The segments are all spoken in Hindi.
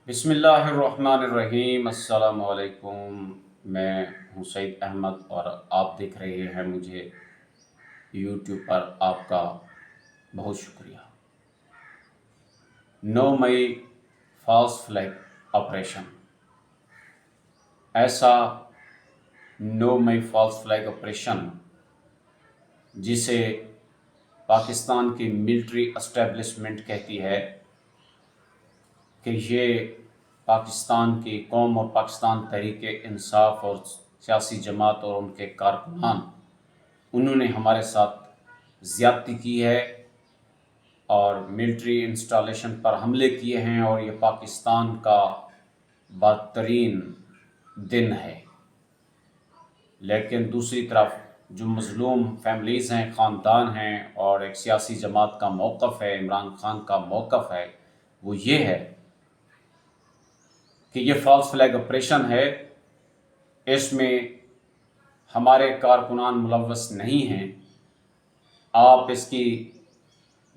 बिस्मिल्लाहिर्रहमानिर्रहीम। अस्सलामु अलैकुम। मैं हूँ सईद अहमद और आप देख रहे हैं मुझे यूट्यूब पर। आपका बहुत शुक्रिया। 9 मई फॉल्स फ्लैग ऑपरेशन। ऐसा 9 मई फॉल्स फ्लैग ऑपरेशन जिसे पाकिस्तान की मिलिट्री एस्टेब्लिशमेंट कहती है कि ये पाकिस्तान की कौम और पाकिस्तान तहरीक इंसाफ और सियासी जमात और उनके कारकुनान, उन्होंने हमारे साथ ज़्यादती की है और मिलिट्री इंस्टॉलेशन पर हमले किए हैं और ये पाकिस्तान का बदतरीन दिन है। लेकिन दूसरी तरफ जो मज़लूम फैमिलीज़ हैं, ख़ानदान हैं और एक सियासी जमात का मौक़िफ़ है, इमरान खान का मौक़िफ़ है, वो ये है कि ये फॉल्स फ्लैग ऑपरेशन है, इसमें हमारे कारकुनान मुलव्वस नहीं हैं। आप इसकी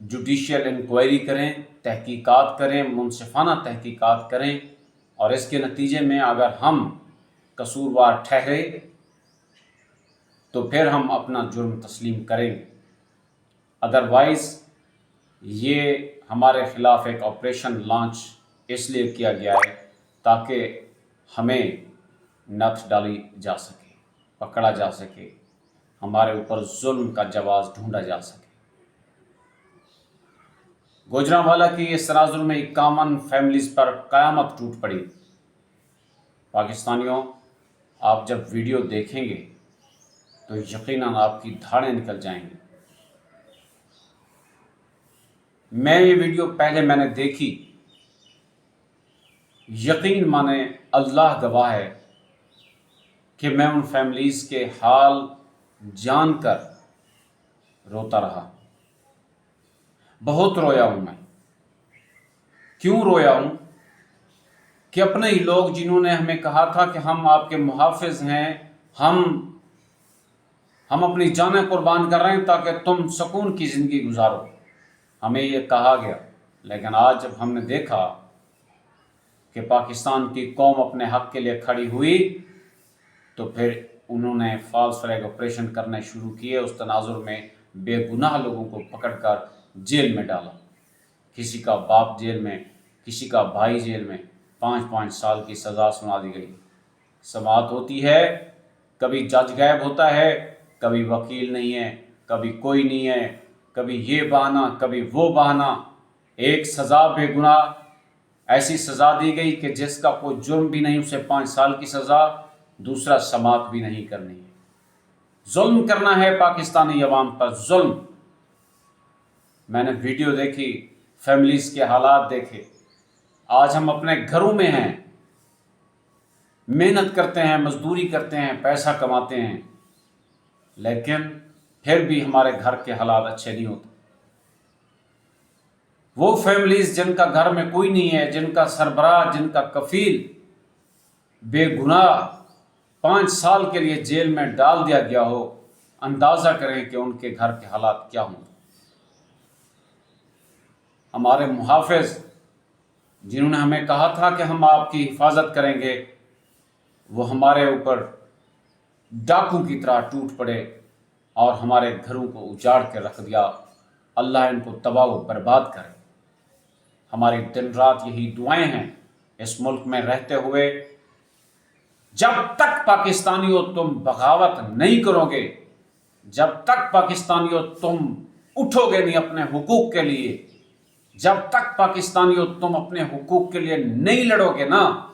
जुडिशियल इंक्वायरी करें, तहकीकात करें, मुनसिफाना तहकीकात करें और इसके नतीजे में अगर हम कसूरवार ठहरे तो फिर हम अपना जुर्म तस्लीम करेंगे। अदरवाइज़ ये हमारे ख़िलाफ़ एक ऑपरेशन लॉन्च इसलिए किया गया है ताकि हमें नथ डाली जा सके, पकड़ा जा सके, हमारे ऊपर जुल्म का जवाब ढूंढा जा सके। गुजरांवाला की इस तनाजुर में 51 फैमिलीज़ पर क़यामत टूट पड़ी। पाकिस्तानियों, आप जब वीडियो देखेंगे तो यकीनन आपकी धाड़ें निकल जाएंगी। मैं ये वीडियो पहले मैंने देखी, यकीन माने अल्लाह गवाह है कि मैं उन फैमिलीज़ के हाल जानकर रोता रहा। बहुत रोया हूँ मैं। क्यों रोया हूँ कि अपने ही लोग जिन्होंने हमें कहा था कि हम आपके मुहाफ़िज़ हैं, हम अपनी जानें कुर्बान कर रहे हैं ताकि तुम सुकून की ज़िंदगी गुजारो, हमें ये कहा गया। लेकिन आज जब हमने देखा कि पाकिस्तान की कौम अपने हक़ के लिए खड़ी हुई तो फिर उन्होंने फॉल्स फ्लैग ऑपरेशन करने शुरू किए। उस तनाजुर में बेगुनाह लोगों को पकड़कर जेल में डाला। किसी का बाप जेल में, किसी का भाई जेल में, 5-5 साल की सज़ा सुना दी गई। समाअत होती है, कभी जज गायब होता है, कभी वकील नहीं है, कभी कोई नहीं है, कभी ये बहाना, कभी वो बहाना। एक सज़ा बेगुनाह ऐसी सज़ा दी गई कि जिसका कोई जुर्म भी नहीं, उसे 5 साल की सज़ा, दूसरा समाअत भी नहीं करनी है। जुल्म करना है पाकिस्तानी अवाम पर, जुल्म। मैंने वीडियो देखी, फैमिलीज़ के हालात देखे। आज हम अपने घरों में हैं, मेहनत करते हैं, मजदूरी करते हैं, पैसा कमाते हैं, लेकिन फिर भी हमारे घर के हालात अच्छे नहीं होते। वो फैमिलीज़ जिनका घर में कोई नहीं है, जिनका सरबराह, जिनका कफील बेगुनाह 5 साल के लिए जेल में डाल दिया गया हो, अंदाज़ा करें कि उनके घर के हालात क्या होंगे। हमारे मुहाफ़िज़ जिन्होंने हमें कहा था कि हम आपकी हिफाजत करेंगे, वो हमारे ऊपर डाकू की तरह टूट पड़े और हमारे घरों को उजाड़ के रख दिया। अल्लाह इनको तबाह व बर्बाद करे। हमारी दिन रात यही दुआएं हैं इस मुल्क में रहते हुए, जब तक पाकिस्तानियों तुम बगावत नहीं करोगे, जब तक पाकिस्तानियों तुम उठोगे नहीं अपने हुकूक के लिए, जब तक पाकिस्तानियों तुम अपने हुकूक के लिए नहीं लड़ोगे ना,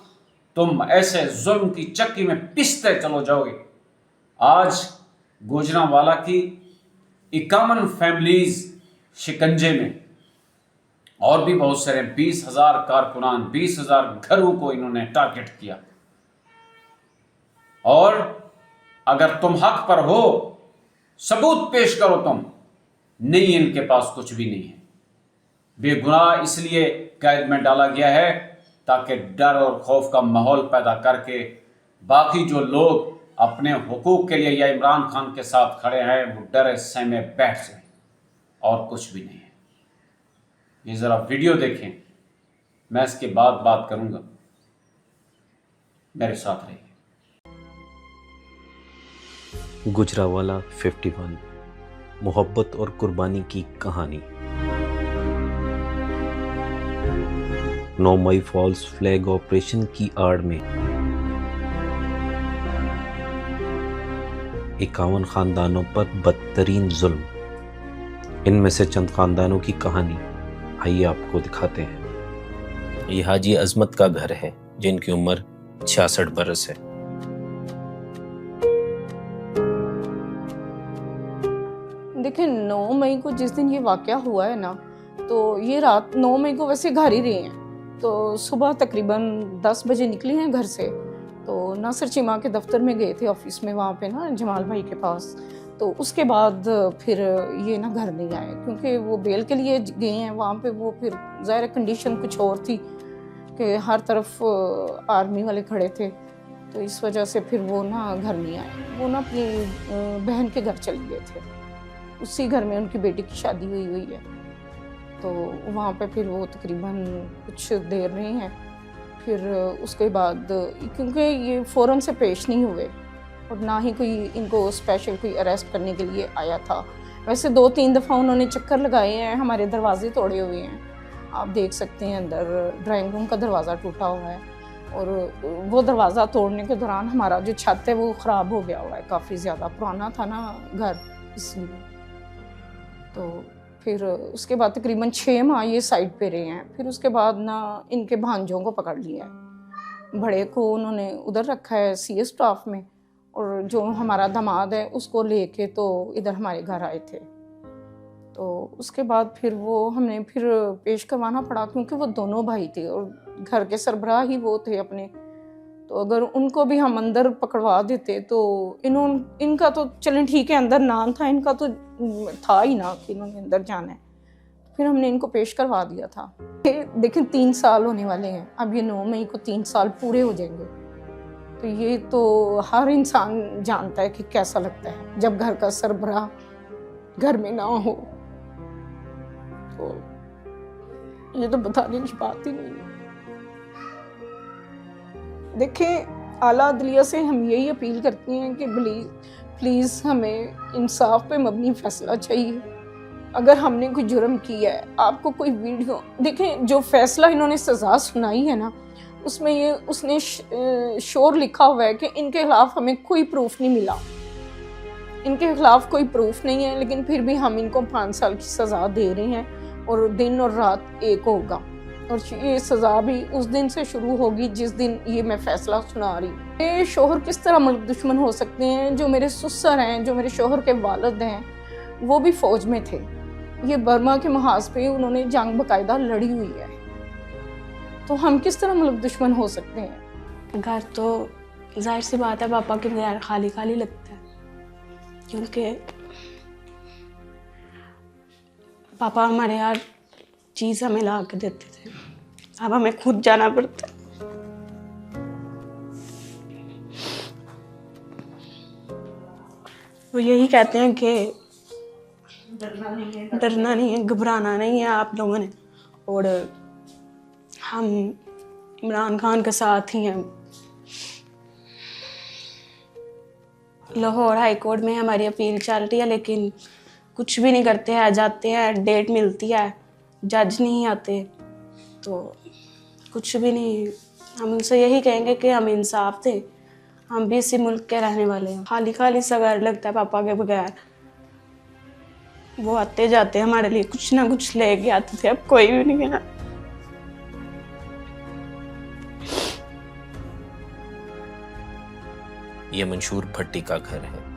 तुम ऐसे जुल्म की चक्की में पिसते चलो जाओगे। आज गुजरांवाला की 51 फैमिलीज शिकंजे में और भी बहुत सारे 20,000 कारकुनान, 20,000 घरों को इन्होंने टारगेट किया। और अगर तुम हक पर हो, सबूत पेश करो। तुम नहीं, इनके पास कुछ भी नहीं है। बेगुनाह इसलिए कैद में डाला गया है ताकि डर और खौफ का माहौल पैदा करके बाकी जो लोग अपने हुकूक के लिए या इमरान खान के साथ खड़े हैं वो डरे सहमे बैठ जाए, और कुछ भी नहीं है। ये ज़रा वीडियो देखें। मैं इसके बाद बात करूँगा। मेरे साथ रहिए। गुजरावाला 51 मोहब्बत और कुर्बानी की कहानी। 9 मई फॉल्स फ्लैग ऑपरेशन की आड़ में 51 खानदानों पर बदतरीन जुल्म। इनमें से चंद खानदानों की कहानी आइए आपको दिखाते हैं। ये हाजी अजमत का घर है, जिनकी उम्र 66 बरस है। देखिए 9 मई को जिस दिन ये वाक़या हुआ है ना, तो ये रात 9 मई को वैसे घर ही रहे हैं। तो सुबह तकरीबन 10 बजे निकले हैं घर से, तो नासिर चीमा के दफ्तर में गए थे, ऑफिस में, वहाँ पे ना जमाल भाई के पास। तो उसके बाद फिर ये ना घर नहीं आए, क्योंकि वो बेल के लिए गए हैं वहाँ पे। वो फिर ज़ाहिर कंडीशन कुछ और थी कि हर तरफ आर्मी वाले खड़े थे, तो इस वजह से फिर वो ना घर नहीं आए। वो ना अपनी बहन के घर चले गए थे। उसी घर में उनकी बेटी की शादी हुई है, तो वहाँ पे फिर वो तकरीबन कुछ देर रहे हैं। फिर उसके बाद क्योंकि ये फ़ौरन से पेश नहीं हुए और ना ही कोई इनको स्पेशल कोई अरेस्ट करने के लिए आया था। वैसे 2-3 दफ़ा उन्होंने चक्कर लगाए हैं, हमारे दरवाजे तोड़े हुए हैं, आप देख सकते हैं। अंदर ड्राइंग रूम का दरवाज़ा टूटा हुआ है, और वो दरवाज़ा तोड़ने के दौरान हमारा जो छत है वो ख़राब हो गया हुआ है, काफ़ी ज़्यादा पुराना था ना घर, इसलिए। तो फिर उसके बाद तकरीबन 6 माह ये साइड पे रहे हैं। फिर उसके बाद ना इनके भांजों को पकड़ लिया है। बड़े को उन्होंने उधर रखा है CS स्टाफ में, और जो हमारा दामाद है उसको लेके तो इधर हमारे घर आए थे। तो उसके बाद फिर वो हमने फिर पेश करवाना पड़ा, क्योंकि वो दोनों भाई थे और घर के सरबराह ही वो थे अपने। तो अगर उनको भी हम अंदर पकड़वा देते तो इनका तो चलें ठीक है, अंदर नाम था, इनका तो था ही ना कि इन्होंने अंदर जाना है। फिर हमने इनको पेश करवा दिया था। देखें 3 साल होने वाले हैं, अब ये 9 मई को 3 साल पूरे हो जाएंगे। तो ये तो हर इंसान जानता है कि कैसा लगता है जब घर का सरबराह घर में ना हो। तो ये तो बताने की बात ही नहीं है। देखें आला अदलिया से हम यही अपील करते हैं कि प्लीज़ हमें इंसाफ पे मबनी फैसला चाहिए। अगर हमने कोई जुर्म किया है, आपको कोई वीडियो देखें, जो फैसला इन्होंने सज़ा सुनाई है ना, उसमें उसने शोर लिखा हुआ है कि इनके खिलाफ हमें कोई प्रूफ नहीं मिला, इनके खिलाफ कोई प्रूफ नहीं है, लेकिन फिर भी हम इनको 5 साल की सज़ा दे रहे हैं, और दिन और रात एक होगा। और ये सज़ा भी उस दिन से शुरू होगी जिस दिन ये मैं फ़ैसला सुना रही हूँ। ये शोहर किस तरह मुल्क दुश्मन हो सकते हैं? जो मेरे ससुर हैं, जो मेरे शोहर के वालिद हैं, वो भी फ़ौज में थे। ये बर्मा के महाज पे उन्होंने जंग बाकायदा लड़ी हुई है, तो हम किस तरह मुल्क दुश्मन हो सकते हैं? घर तो जाहिर सी बात है पापा के बगैर खाली खाली लगता है, क्योंकि पापा हमारे हर चीज़ हमें ला के देते थे, अब हमें खुद जाना पड़ता है। वो यही कहते हैं कि डरना नहीं है, घबराना नहीं है आप लोगों ने, और हम इमरान खान के साथ ही हैं। लाहौर हाई कोर्ट में हमारी अपील चल रही है, लेकिन कुछ भी नहीं करते हैं। जाते हैं, डेट मिलती है, जज नहीं आते, तो कुछ भी नहीं। हम उनसे यही कहेंगे कि हम इंसाफ दें, हम भी इसी मुल्क के रहने वाले हैं। खाली खाली सा घर लगता है पापा के बगैर। वो आते जाते हमारे लिए कुछ ना कुछ लेके आते थे, अब कोई भी नहीं है। ये मंशूर भट्टी का घर है।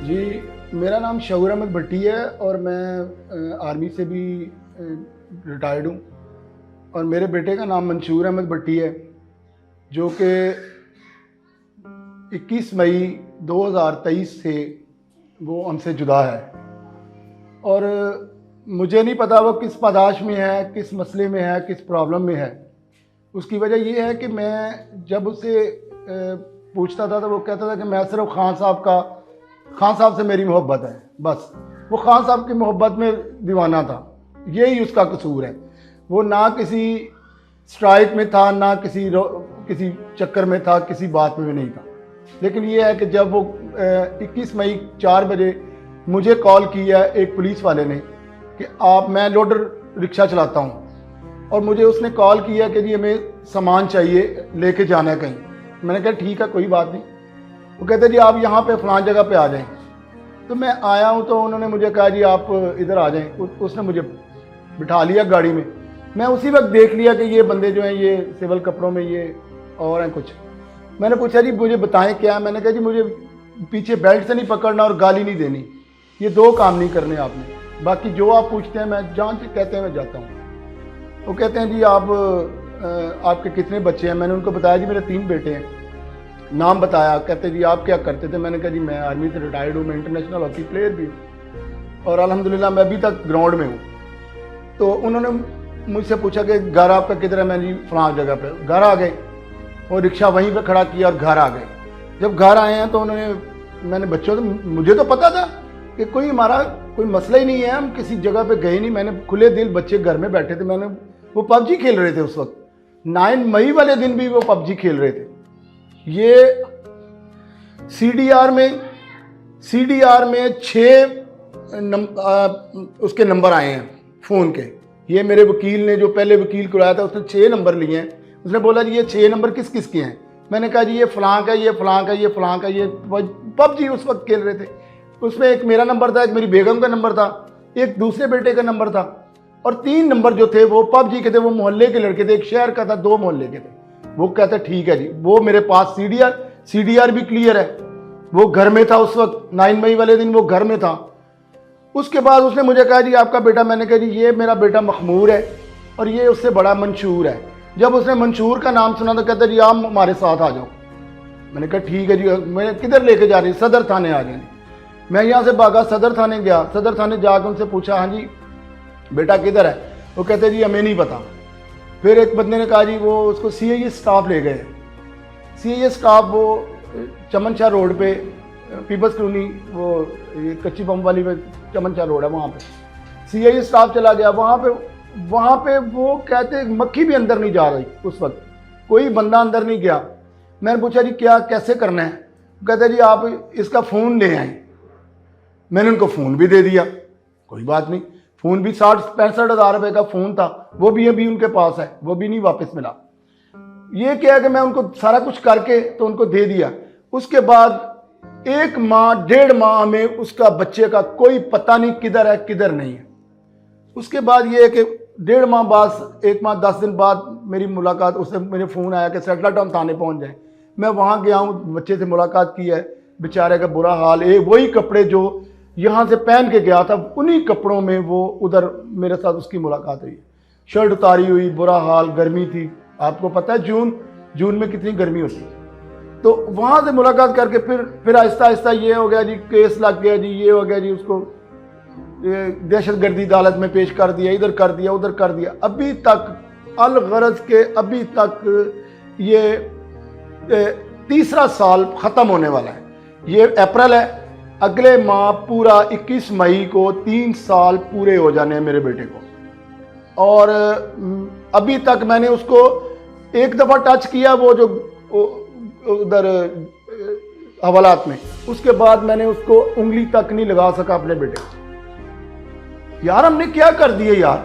जी, मेरा नाम शऊर अहमद भट्टी है और मैं आर्मी से भी रिटायर्ड हूँ, और मेरे बेटे का नाम मंशूर अहमद भट्टी है, जो कि 21 मई 2023 से वो हमसे जुदा है। और मुझे नहीं पता वो किस पादाश में है, किस मसले में है, किस प्रॉब्लम में है। उसकी वजह ये है कि मैं जब उससे पूछता था तो वो कहता था कि मैं सिर्फ खान साहब से मेरी मोहब्बत है, बस। वो खान साहब की मोहब्बत में दीवाना था, यही उसका कसूर है। वो ना किसी स्ट्राइक में था, ना किसी चक्कर में था, किसी बात में भी नहीं था। लेकिन ये है कि जब वो 21 मई 4 बजे मुझे कॉल किया एक पुलिस वाले ने कि मैं लोडर रिक्शा चलाता हूँ, और मुझे उसने कॉल किया कि जी हमें सामान चाहिए, लेके जाना है कहीं। मैंने कहा ठीक है, कोई बात नहीं। वो कहते जी आप यहाँ पे फलां जगह पे आ जाएं। तो मैं आया हूँ तो उन्होंने मुझे कहा जी आप इधर आ जाएं। उसने मुझे बिठा लिया गाड़ी में। मैं उसी वक्त देख लिया कि ये बंदे जो हैं ये सिविल कपड़ों में ये और हैं कुछ। मैंने पूछा जी मुझे बताएं क्या। मैंने कहा जी मुझे पीछे बेल्ट से नहीं पकड़ना और गाली नहीं देनी, ये 2 काम नहीं करने आपने, बाकी जो आप पूछते हैं मैं जान से कहते हैं मैं जाता हूँ। वो कहते हैं जी आपके कितने बच्चे हैं। मैंने उनको बताया जी मेरे 3 बेटे हैं, नाम बताया। कहते जी आप क्या करते थे। मैंने कहा जी मैं आर्मी से रिटायर्ड हूँ, मैं इंटरनेशनल हॉकी प्लेयर भी हूँ और अल्हम्दुलिल्लाह मैं अभी तक ग्राउंड में हूँ। तो उन्होंने मुझसे पूछा कि घर आपका किधर है। मैंने जी फलां जगह पे। घर आ गए और रिक्शा वहीं पे खड़ा किया और घर आ गए। जब घर आए हैं तो मैंने बच्चों से, मुझे तो पता था कि हमारा कोई मसला ही नहीं है, हम किसी जगह पे गए नहीं। मैंने खुले दिल, बच्चे घर में बैठे थे, वो पबजी खेल रहे थे उस वक्त। 9 मई वाले दिन भी वो पबजी खेल रहे थे। ये CDR में 6 उसके नंबर आए हैं फ़ोन के। ये मेरे वकील ने, जो पहले वकील को आया था, उसने 6 नंबर लिए हैं। उसने बोला जी ये 6 नंबर किस किस के हैं। मैंने कहा जी ये फलां का, ये फलां का, ये फलां का। ये पबजी उस वक्त खेल रहे थे। उसमें एक मेरा नंबर था, एक मेरी बेगम का नंबर था, एक दूसरे बेटे का नंबर था, और 3 नंबर जो थे वो पबजी के थे। वो मोहल्ले के लड़के थे, एक शहर का था, 2 मोहल्ले के थे। वो कहते ठीक है जी, वो मेरे पास CDR भी क्लियर है। वो घर में था उस वक्त, 9 मई वाले दिन वो घर में था। उसके बाद उसने मुझे कहा जी आपका बेटा। मैंने कहा जी ये मेरा बेटा मखमूर है और ये उससे बड़ा मंशूर है। जब उसने मंशूर का नाम सुना तो कहता जी आप हमारे साथ आ जाओ। मैंने कहा ठीक है जी। मैं किधर लेके जा रही? सदर थाने आ जाए। मैं यहाँ से भागा, सदर थाने गया। सदर थाने जाकर उनसे पूछा हाँ जी बेटा किधर है। वो कहते जी हमें नहीं पता। फिर एक बंदे ने कहा जी वो उसको CIA स्टाफ ले गए। CIA स्टाफ वो चमन शाह रोड पे, पीपल्स कॉलोनी, वो ये कच्ची बम वाली में चमन शाह रोड है, वहाँ पे CIA स्टाफ चला गया। वहाँ पे वो कहते मक्खी भी अंदर नहीं जा रही उस वक्त, कोई बंदा अंदर नहीं गया। मैंने पूछा जी क्या कैसे करना है। कहते जी आप इसका फ़ोन ले आए। मैंने उनको फ़ोन भी दे दिया, कोई बात नहीं। फ़ोन भी 60-65 हज़ार रुपये का फ़ोन था, वो भी अभी उनके पास है, वो भी नहीं वापस मिला। ये क्या है कि मैं उनको सारा कुछ करके तो उनको दे दिया। उसके बाद 1 माह 1.5 माह में उसका बच्चे का कोई पता नहीं किधर है किधर नहीं है। उसके बाद ये है कि 1.5 माह बाद, 1 माह 10 दिन बाद मेरी मुलाकात, उससे मेरे फ़ोन आया कि सेटला टाउन थाने पहुँच जाए। मैं वहाँ गया हूँ, बच्चे से मुलाकात की है, बेचारे का बुरा हाल। वही कपड़े जो यहाँ से पहन के गया था, उन्हीं कपड़ों में वो उधर मेरे साथ उसकी मुलाकात हुई। शर्ट उतारी हुई, बुरा हाल, गर्मी थी। आपको पता है जून में कितनी गर्मी होती है। तो वहाँ से मुलाकात करके फिर आहिस्ता आहिस्ता ये हो गया जी, केस लग गया जी, ये हो गया जी, उसको दहशतगर्दी अदालत में पेश कर दिया, इधर कर दिया, उधर कर दिया। अभी तक अलगरज के अभी तक ये 3रा साल ख़त्म होने वाला है। ये अप्रैल है, अगले माह पूरा 21 मई को 3 साल पूरे हो जाने हैं मेरे बेटे को। और अभी तक मैंने उसको एक दफ़ा टच किया, वो जो उधर हवालात में, उसके बाद मैंने उसको उंगली तक नहीं लगा सका अपने बेटे को। यार हमने क्या कर दिया यार,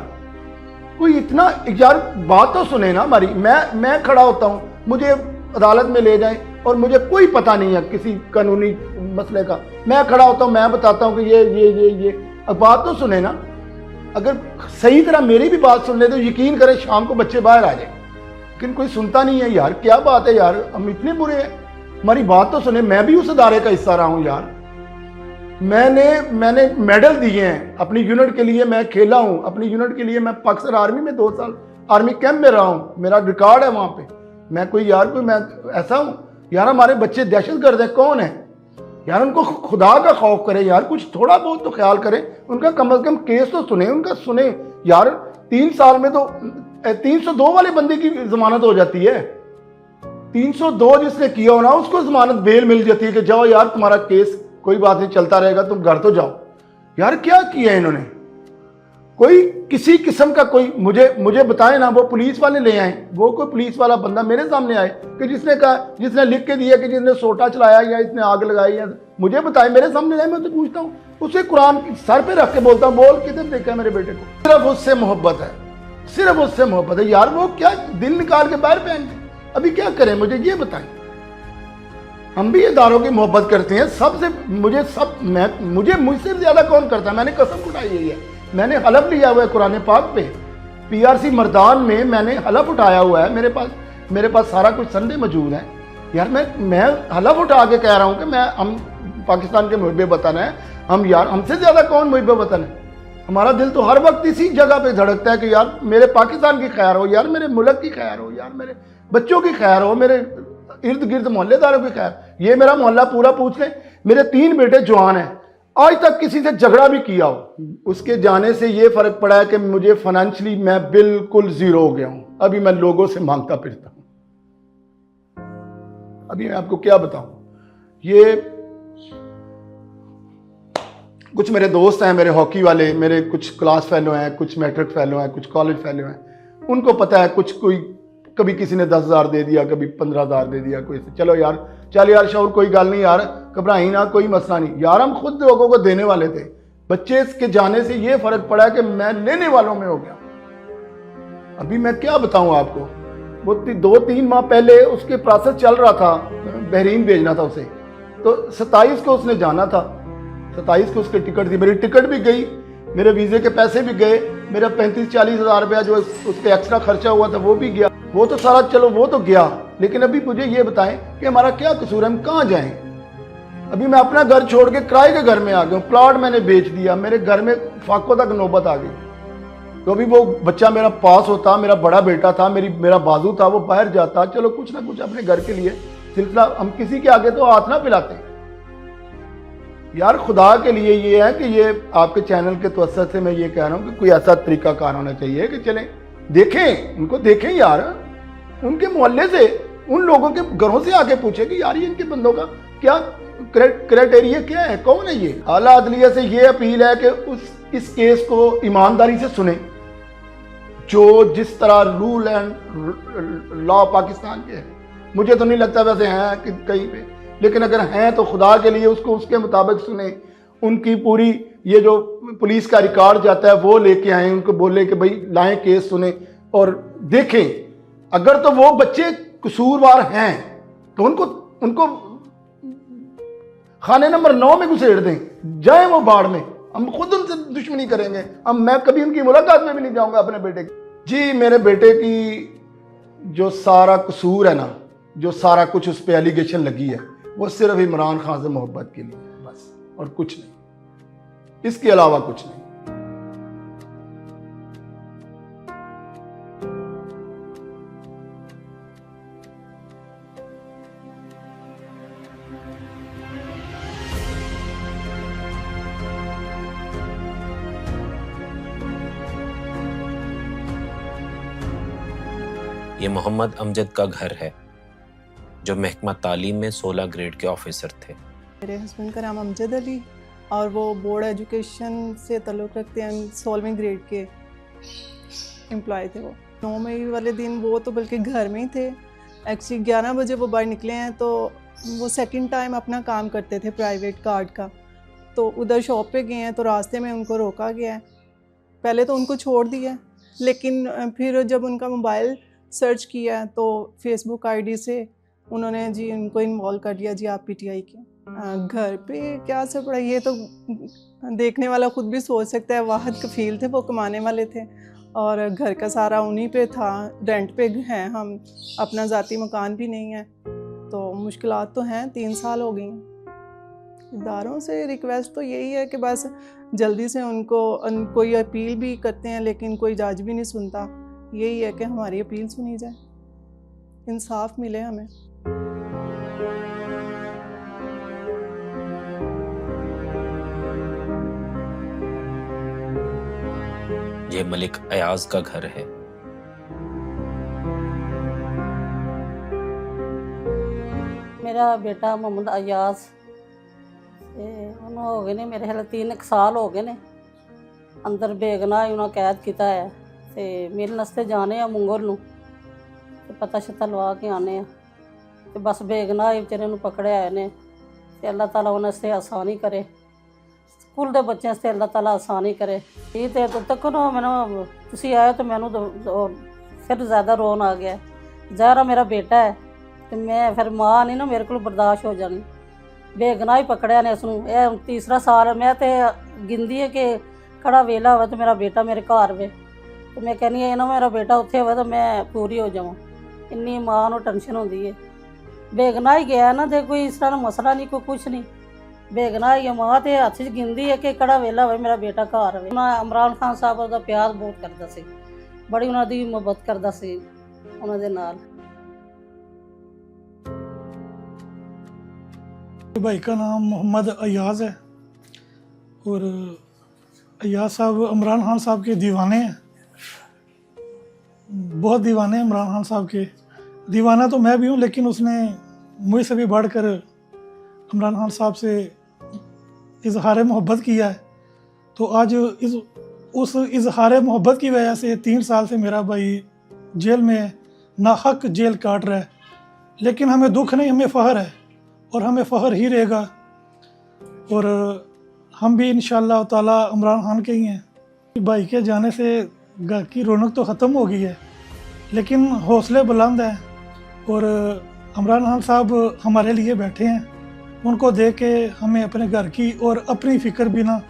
कोई इतना, यार बात तो सुने ना हमारी। मैं खड़ा होता हूँ, मुझे अदालत में ले जाएं और मुझे कोई पता नहीं है किसी कानूनी मसले का। मैं खड़ा होता हूँ, मैं बताता हूँ कि ये अब बात तो सुने ना। अगर सही तरह मेरी भी बात सुन ले तो यकीन करें शाम को बच्चे बाहर आ जाए, लेकिन कोई सुनता नहीं है। यार क्या बात है यार, हम इतने बुरे हैं, हमारी बात तो सुने। मैं भी उस अदारे का हिस्सा रहा हूँ यार। मैंने मेडल दिए हैं अपनी यूनिट के लिए, मैं खेला हूँ अपनी यूनिट के लिए। मैं पाकिस्तान आर्मी में 2 साल आर्मी कैंप में रहा हूँ, मेरा रिकॉर्ड है वहाँ पे। मैं कोई मैं ऐसा हूँ यार। हमारे बच्चे दहशतगर्द है, कौन है? यार उनको खुदा का खौफ करें यार, कुछ थोड़ा बहुत तो ख्याल करें उनका, कम से कम केस तो सुने उनका, सुने यार। 3 साल में तो 302 वाले बंदे की जमानत हो जाती है। 302 जिसने किया हो ना उसको जमानत बेल मिल जाती है कि जाओ यार तुम्हारा केस कोई बात नहीं चलता रहेगा, तुम घर तो जाओ। यार क्या किया इन्होंने? कोई किसी किस्म का कोई मुझे बताए ना, वो पुलिस वाले ले आए, वो कोई पुलिस वाला बंदा मेरे सामने आए कि जिसने कहा, जिसने लिख के दिया कि जिसने सोटा चलाया या इसने आग लगाई, या मुझे बताए, मेरे सामने आए, मैं तो पूछता हूँ उसे, कुरान सर पे रख के बोलता हूँ, बोल किधर देखा है मेरे बेटे को? सिर्फ उससे मोहब्बत है, सिर्फ उससे मोहब्बत है यार। वो क्या दिल निकाल के बाहर पहन के, अभी क्या करें मुझे ये बताएं। हम भी इदारों की मोहब्बत करते हैं सबसे, मुझसे ज्यादा कौन करता है? मैंने कसम उठाई हुई है, मैंने हलफ लिया हुआ है कुरान पाक पे, पीआरसी मर्दान में मैंने हलफ उठाया हुआ है, मेरे पास सारा कुछ संदे मौजूद है यार। मैं हलफ उठा के कह रहा हूँ कि हम पाकिस्तान के मुहिब वतन है, हम यार, हमसे ज्यादा कौन मुहिब वतन है? हमारा दिल तो हर वक्त इसी जगह पे धड़कता है कि यार मेरे पाकिस्तान की खैर हो, यार मेरे मुल्क की खैर हो, यार मेरे बच्चों की खैर हो, मेरे इर्द गिर्द मोहल्लेदारों की खैर। ये मेरा मोहल्ला पूरा पूछ ले, मेरे 3 बेटे जवान हैं, आज तक किसी से झगड़ा भी किया हो, उसके जाने से ये फर्क पड़ा है कि मुझे फाइनेंशियली मैं बिल्कुल जीरो हो गया हूं। अभी मैं लोगों से मांगता फिरता हूं। अभी मैं आपको क्या बताऊं, ये कुछ मेरे दोस्त हैं, मेरे हॉकी वाले, मेरे कुछ क्लास फेलो हैं, कुछ मैट्रिक फेलो हैं, कुछ कॉलेज फेलो हैं, उनको पता है कुछ, कोई कभी किसी ने 10,000 दे दिया, कभी 15,000 दे दिया, कोई चलो यार चल यार शौर कोई गल नहीं यार, घबराई ना, कोई मसला नहीं यार। हम खुद लोगों को देने वाले थे, बच्चे के जाने से ये फर्क पड़ा कि मैं लेने वालों में हो गया। अभी मैं क्या बताऊं आपको, वो 2-3 माह पहले उसके प्रोसेस चल रहा था, बहरीन भेजना था उसे, तो 27 को उसने जाना था, 27 को उसकी टिकट थी, मेरी टिकट भी गई, मेरे वीजे के पैसे भी गए, मेरा 35-40 हज़ार रुपया जो उसके एक्स्ट्रा खर्चा हुआ था वो भी गया, वो तो सारा चलो वो तो गया। लेकिन अभी मुझे ये बताएं कि हमारा क्या कसूर है, हम कहाँ जाएं? अभी मैं अपना घर छोड़ के किराए के घर में आ गया हूँ, प्लॉट मैंने बेच दिया, मेरे घर में फाकों तक नौबत आ गई। तो अभी वो बच्चा मेरा पास होता, मेरा बड़ा बेटा था, मेरा बाजू था, वो बाहर जाता, चलो कुछ ना कुछ अपने घर के लिए सिलसिला, हम किसी के आगे तो हाथ ना पिलाते यार। खुदा के लिए ये है कि ये आपके चैनल के तवज्जुह से मैं ये कह रहा हूँ कि कोई ऐसा तरीकाकार होना चाहिए कि चलें देखें, उनको देखें यार, उनके मोहल्ले से, उन लोगों के घरों से आके पूछे कि यार ये इनके बंदों का क्या क्राइटेरिया क्या है, कौन है ये। आला अदलिया से ये अपील है कि इस केस को ईमानदारी से सुने, जो जिस तरह रूल एंड लॉ पाकिस्तान के है, मुझे तो नहीं लगता वैसे हैं कि कहीं पे, लेकिन अगर हैं तो खुदा के लिए उसको उसके मुताबिक सुने। उनकी पूरी ये जो पुलिस का रिकॉर्ड जाता है वो लेके आए, उनको बोले कि भाई लाएं केस सुने और देखें, अगर तो वो बच्चे कसूरवार हैं तो उनको खाने नंबर 9 में घुसेड़ दें, जाए वो बाढ़ में, हम खुद उनसे दुश्मनी करेंगे। मैं कभी उनकी मुलाकात में भी नहीं जाऊंगा अपने बेटे की। जी मेरे बेटे की जो सारा कसूर है ना, जो सारा कुछ उस पर एलिगेशन लगी है, वो सिर्फ इमरान खान से मोहब्बत के लिए बस, और कुछ नहीं, इसके अलावा कुछ नहीं। ये मोहम्मद अमजद का घर है, जो महकमा तालीम में 16 ग्रेड के ऑफिसर थे। मेरे हस्बैंड का नाम अमजद अली और वो बोर्ड एजुकेशन से ताल्लुक़ रखते हैं, 16वीं ग्रेड के एम्प्लॉय थे। वो 9 मई वाले दिन वो तो बल्कि घर में ही थे। एक्चुअली 11 बजे वो बाहर निकले हैं, तो वो सेकंड टाइम अपना काम करते थे प्राइवेट कार्ड का, तो उधर शॉप पे गए हैं, तो रास्ते में उनको रोका गया है। पहले तो उनको छोड़ दिया, लेकिन फिर जब उनका मोबाइल सर्च किया तो फेसबुक आईडी से उन्होंने जी उनको इन्वॉल्व कर दिया, जी आप पीटीआई के। घर पे क्या असर पड़ा ये तो देखने वाला खुद भी सोच सकता है। वाहिद कफील थे, वो कमाने वाले थे और घर का सारा उन्हीं पे था। रेंट पे हैं हम, अपना ज़ाती मकान भी नहीं है, तो मुश्किलात तो हैं। 3 साल हो गई। इदारों से रिक्वेस्ट तो यही है कि बस जल्दी से उनको, कोई अपील भी करते हैं लेकिन कोई जज भी नहीं सुनता। यही है कि हमारी अपील सुनी जाए, इंसाफ मिले हमें। ये मलिक अयाज का घर है। मेरा बेटा मोहम्मद अयाज उन्होंने हो गए ने मेरे ख्याल 3 साल हो गए ने अंदर बेगनाह उन्होंने कैद किया है ते मिलने वास्ते जाने आ मुंगल नूं ते पता शता लवा के आने आ ते बस बेगनाह ही बेचारे नूं पकड़िया है ने ते अल्लाह ताला उन्हें वास्ते आसानी करे, स्कूल के बच्चों वास्ते अल्लाह ताला आसानी करे। ये तो तक ना मैंने तुसी आए तो मैनू फिर ज़्यादा रोन आ गया। ज़ाहिर मेरा बेटा है तो मैं फिर माँ नहीं ना मेरे को बर्दाश्त हो जानी। बेगनाह ही पकड़िया ने उसनूं, यह 3रा साल मैं तो गिनती है कि खड़ा वेला हो तो मेरा बेटा मेरे घर वे तो मैं कहनी है ना मेरा बेटा उत्थे हो तो मैं पूरी हो जावां, इन्नी माँ को टेंशन होंदी है। बेगनाह ही गया ना तो कोई इस तरह मसला नहीं, कोई कुछ नहीं, बेगनाह ही माँ तो हथ च गिनती है कि कड़ा वेला हो मेरा बेटा घर वे। इमरान खान साहब उसका प्यार बहुत करता सी, बड़ी उन्होंने मुहब्बत करता सी उन्होंने नाल। भाई का नाम मोहम्मद अयाज है और अयाज साहब इमरान खान साहब के दीवाने हैं, बहुत दीवाने हैं इमरान खान साहब के। दीवाना तो मैं भी हूँ लेकिन उसने मुझसे भी बढ़कर इमरान खान साहब से इजहार मोहब्बत किया है। तो आज उस इजहार मोहब्बत की वजह से 3 साल से मेरा भाई जेल में नाहक जेल काट रहा है, लेकिन हमें दुख नहीं, हमें फ़ख्र है और हमें फ़ख्र ही रहेगा। और हम भी इंशाअल्लाह ताला इमरान खान के ही हैं। भाई के जाने से घर की रौनक तो ख़त्म हो गई है लेकिन हौसले बुलंद हैं और इमरान खान साहब हमारे लिए बैठे हैं। उनको देख के हमें अपने घर की और अपनी फ़िक्र भी ना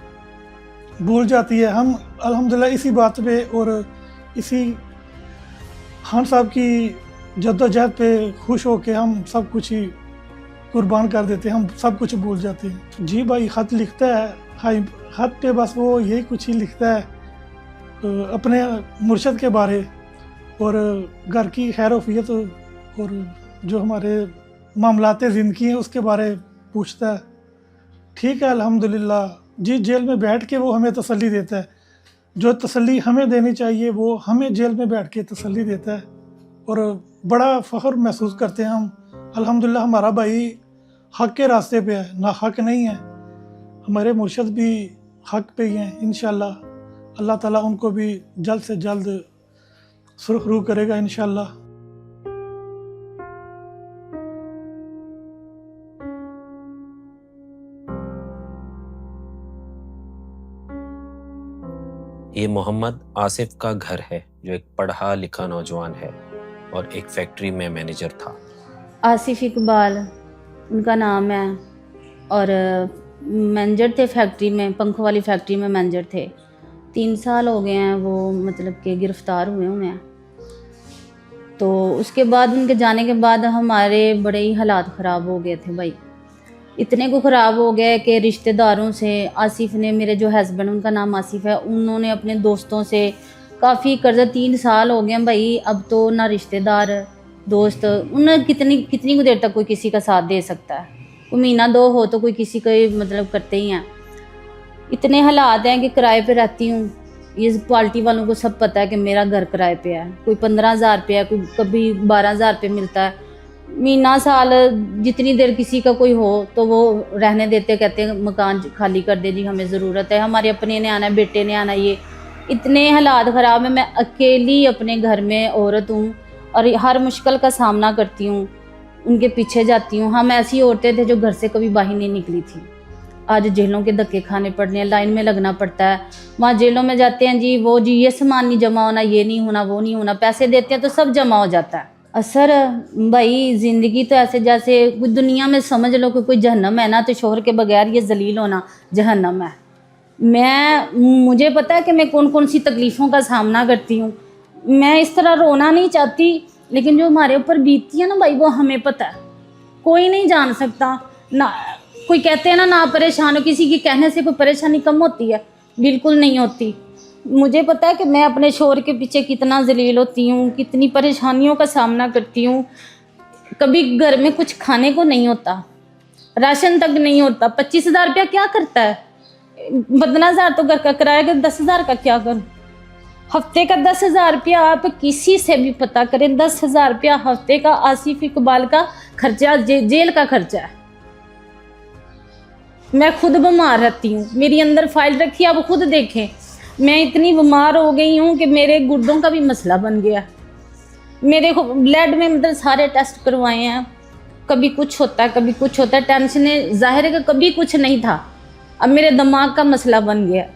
भूल जाती है। हम अल्हम्दुलिल्लाह इसी बात पे और इसी खान साहब की जद्दोजहद पे खुश हो के हम सब कुछ ही कुर्बान कर देते हैं, हम सब कुछ भूल जाते हैं। जी भाई ख़त लिखता है, हाई ख़त पे बस वो यही कुछ ही लिखता है अपने मुर्शद के बारे और घर की खैर-ओ-फ़ियत और जो हमारे मामलाते ज़िंदगी हैं उसके बारे पूछता है। ठीक है अल्हम्दुलिल्लाह जी, जेल में बैठ के वो हमें तसल्ली देता है, जो तसल्ली हमें देनी चाहिए वो हमें जेल में बैठ के तसल्ली देता है और बड़ा फ़ख्र महसूस करते हैं हम। अल्हम्दुलिल्लाह हमारा भाई हक़ के रास्ते पे है, ना हक़ नहीं है। हमारे मुर्शद भी हक़ पे ही हैं। इंशाअल्लाह अल्लाह ताला उनको भी जल्द से जल्द सुरखरू करेगा इंशाअल्लाह। ये मोहम्मद आसिफ का घर है जो एक पढ़ा लिखा नौजवान है और एक फैक्ट्री में मैनेजर था। आसिफ इकबाल उनका नाम है और मैनेजर थे फैक्ट्री में, पंखों वाली फैक्ट्री में मैनेजर थे। 3 साल हो गए हैं वो मतलब कि गिरफ़्तार हुए हैं। तो उसके बाद उनके जाने के बाद हमारे बड़े ही हालात ख़राब हो गए थे भाई, इतने को ख़राब हो गए कि रिश्तेदारों से आसिफ ने, मेरे जो हस्बैंड उनका नाम आसिफ है, उन्होंने अपने दोस्तों से काफ़ी कर्जा 3 साल हो गए भाई। अब तो ना रिश्तेदार दोस्त उन्हें कितनी देर तक कोई किसी का साथ दे सकता है, कोई महीना 2 हो तो कोई किसी का मतलब करते ही हैं। इतने हालात हैं कि किराए पे रहती हूँ। ये पार्टी वालों को सब पता है कि मेरा घर किराए पे है, कोई 15,000 रुपये है, कोई कभी 12,000 रुपये मिलता है महीना साल। जितनी देर किसी का कोई हो तो वो रहने देते, कहते हैं मकान खाली कर दे जी, हमें ज़रूरत है, हमारे अपने ने आना है, बेटे ने आना। ये इतने हालात ख़राब हैं। मैं अकेली अपने घर में औरत हूँ और हर मुश्किल का सामना करती हूँ, उनके पीछे जाती हूँ। हम ऐसी औरतें थे जो घर से कभी बाहर नहीं निकली थी, आज जेलों के धक्के खाने पड़ने हैं, लाइन में लगना पड़ता है। वहाँ जेलों में जाते हैं जी, वो जी ये सामान नहीं जमा होना, ये नहीं होना, वो नहीं होना, पैसे देते हैं तो सब जमा हो जाता है। असर भाई ज़िंदगी तो ऐसे जैसे कोई दुनिया में समझ लो कि कोई जहन्नम है ना, तो शोहर के बगैर ये जलील होना जहन्नम है। मुझे पता है कि मैं कौन कौन सी तकलीफ़ों का सामना करती हूँ। मैं इस तरह रोना नहीं चाहती, लेकिन जो हमारे ऊपर बीतती है ना भाई, वो हमें पता है, कोई नहीं जान सकता ना। कोई कहते हैं ना परेशान हो, किसी के कहने से कोई परेशानी कम होती है? बिल्कुल नहीं होती। मुझे पता है कि मैं अपने शोहर के पीछे कितना जलील होती हूँ, कितनी परेशानियों का सामना करती हूँ। कभी घर में कुछ खाने को नहीं होता, राशन तक नहीं होता। 25,000 रुपया क्या करता है? 15,000 तो घर का किराया, 10,000 का क्या करूँ? हफ्ते का 10,000 रुपया आप किसी से भी पता करें, 10,000 रुपया हफ्ते का आसिफ इकबाल का खर्चा, जेल का खर्चा है। मैं खुद बीमार रहती हूँ, मेरी अंदर फाइल रखी, आप खुद देखें। मैं इतनी बीमार हो गई हूँ कि मेरे गुर्दों का भी मसला बन गया। मेरे ब्लड में मतलब सारे टेस्ट करवाए हैं, कभी कुछ होता है कभी कुछ होता है। टेंशन जाहिर है कि कभी कुछ नहीं था, अब मेरे दिमाग का मसला बन गया।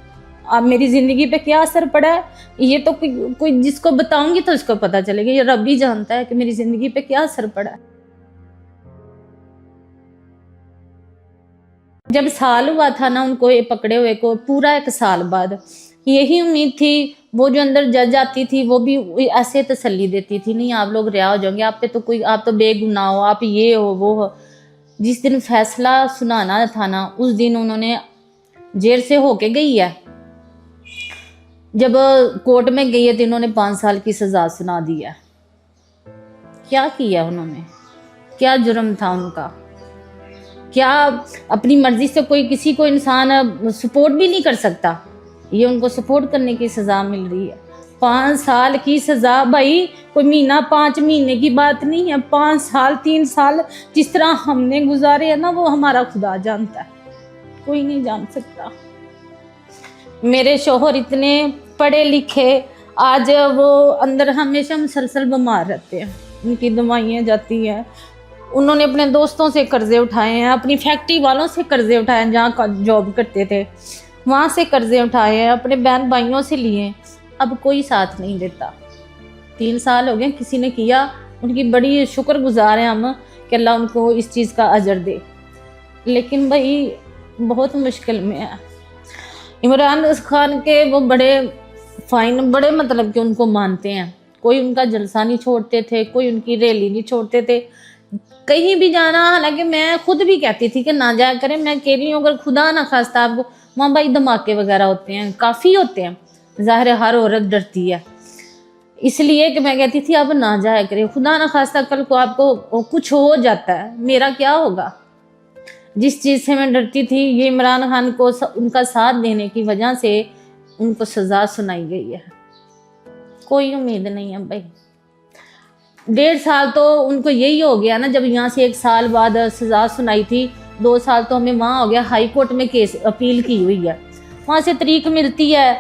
अब मेरी ज़िंदगी पे क्या असर पड़ा है ये तो कोई जिसको बताऊंगी तो उसको पता चलेगा। ये रब ही जानता है कि मेरी ज़िंदगी पे क्या असर पड़ा है। जब साल हुआ था ना उनको ये पकड़े हुए को, पूरा 1 साल बाद यही उम्मीद थी, वो जो अंदर जज आती थी वो भी ऐसे तसल्ली देती थी, नहीं आप लोग रिहा हो जाओगे, आप पे तो कोई, आप तो बेगुनाह हो, आप ये हो वो हो। जिस दिन फैसला सुनाना था ना उस दिन उन्होंने जेल से होके गई है, जब कोर्ट में गई है तो इन्होंने 5 साल की सजा सुना दी है। क्या किया उन्होंने, क्या जुर्म था उनका? क्या अपनी मर्जी से कोई किसी को इंसान सपोर्ट भी नहीं कर सकता, ये उनको सपोर्ट करने की सज़ा मिल रही है। 5 साल की सज़ा भाई, कोई महीना 5 महीने की बात नहीं है। 5 साल 3 साल जिस तरह हमने गुजारे हैं ना वो हमारा खुदा जानता है, कोई नहीं जान सकता। मेरे शोहर इतने पढ़े लिखे, आज वो अंदर हमेशा मुसलसल बीमार रहते हैं, उनकी दवाइयाँ जाती हैं। उन्होंने अपने दोस्तों से कर्जे उठाए हैं, अपनी फैक्ट्री वालों से कर्जे उठाए हैं, जहाँ जॉब करते थे वहाँ से कर्जे उठाए हैं, अपने बहन भाइयों से लिए। अब कोई साथ नहीं देता। 3 साल हो गए किसी ने किया, उनकी बड़ी शुक्रगुजार हैं हम कि अल्लाह उनको इस चीज़ का अजर दे, लेकिन भाई बहुत मुश्किल में है। इमरान खान के वो बड़े फाइन, बड़े मतलब कि उनको मानते हैं, कोई उनका जलसा नहीं छोड़ते थे, कोई उनकी रैली नहीं छोड़ते थे, कहीं भी जाना। हालांकि मैं खुद भी कहती थी कि ना जाया करें, मैं कह रही हूँ अगर खुदा ना खास्ता आपको वहाँ भाई धमाके वगैरह होते हैं, काफ़ी होते हैं, ज़ाहिर है हर औरत डरती है, इसलिए कि मैं कहती थी अब ना जाया करें, खुदा ना खास्ता कल को आपको कुछ हो जाता है, मेरा क्या होगा। जिस चीज़ से मैं डरती थी, ये इमरान खान को उनका साथ देने की वजह से उनको सज़ा सुनाई गई है। कोई उम्मीद नहीं है भाई। 1.5 साल तो उनको यही हो गया ना, जब यहाँ से 1 साल बाद सज़ा सुनाई थी, 2 साल तो हमें वहाँ हो गया, हाई कोर्ट में केस अपील की हुई है, वहाँ से तरीक मिलती है,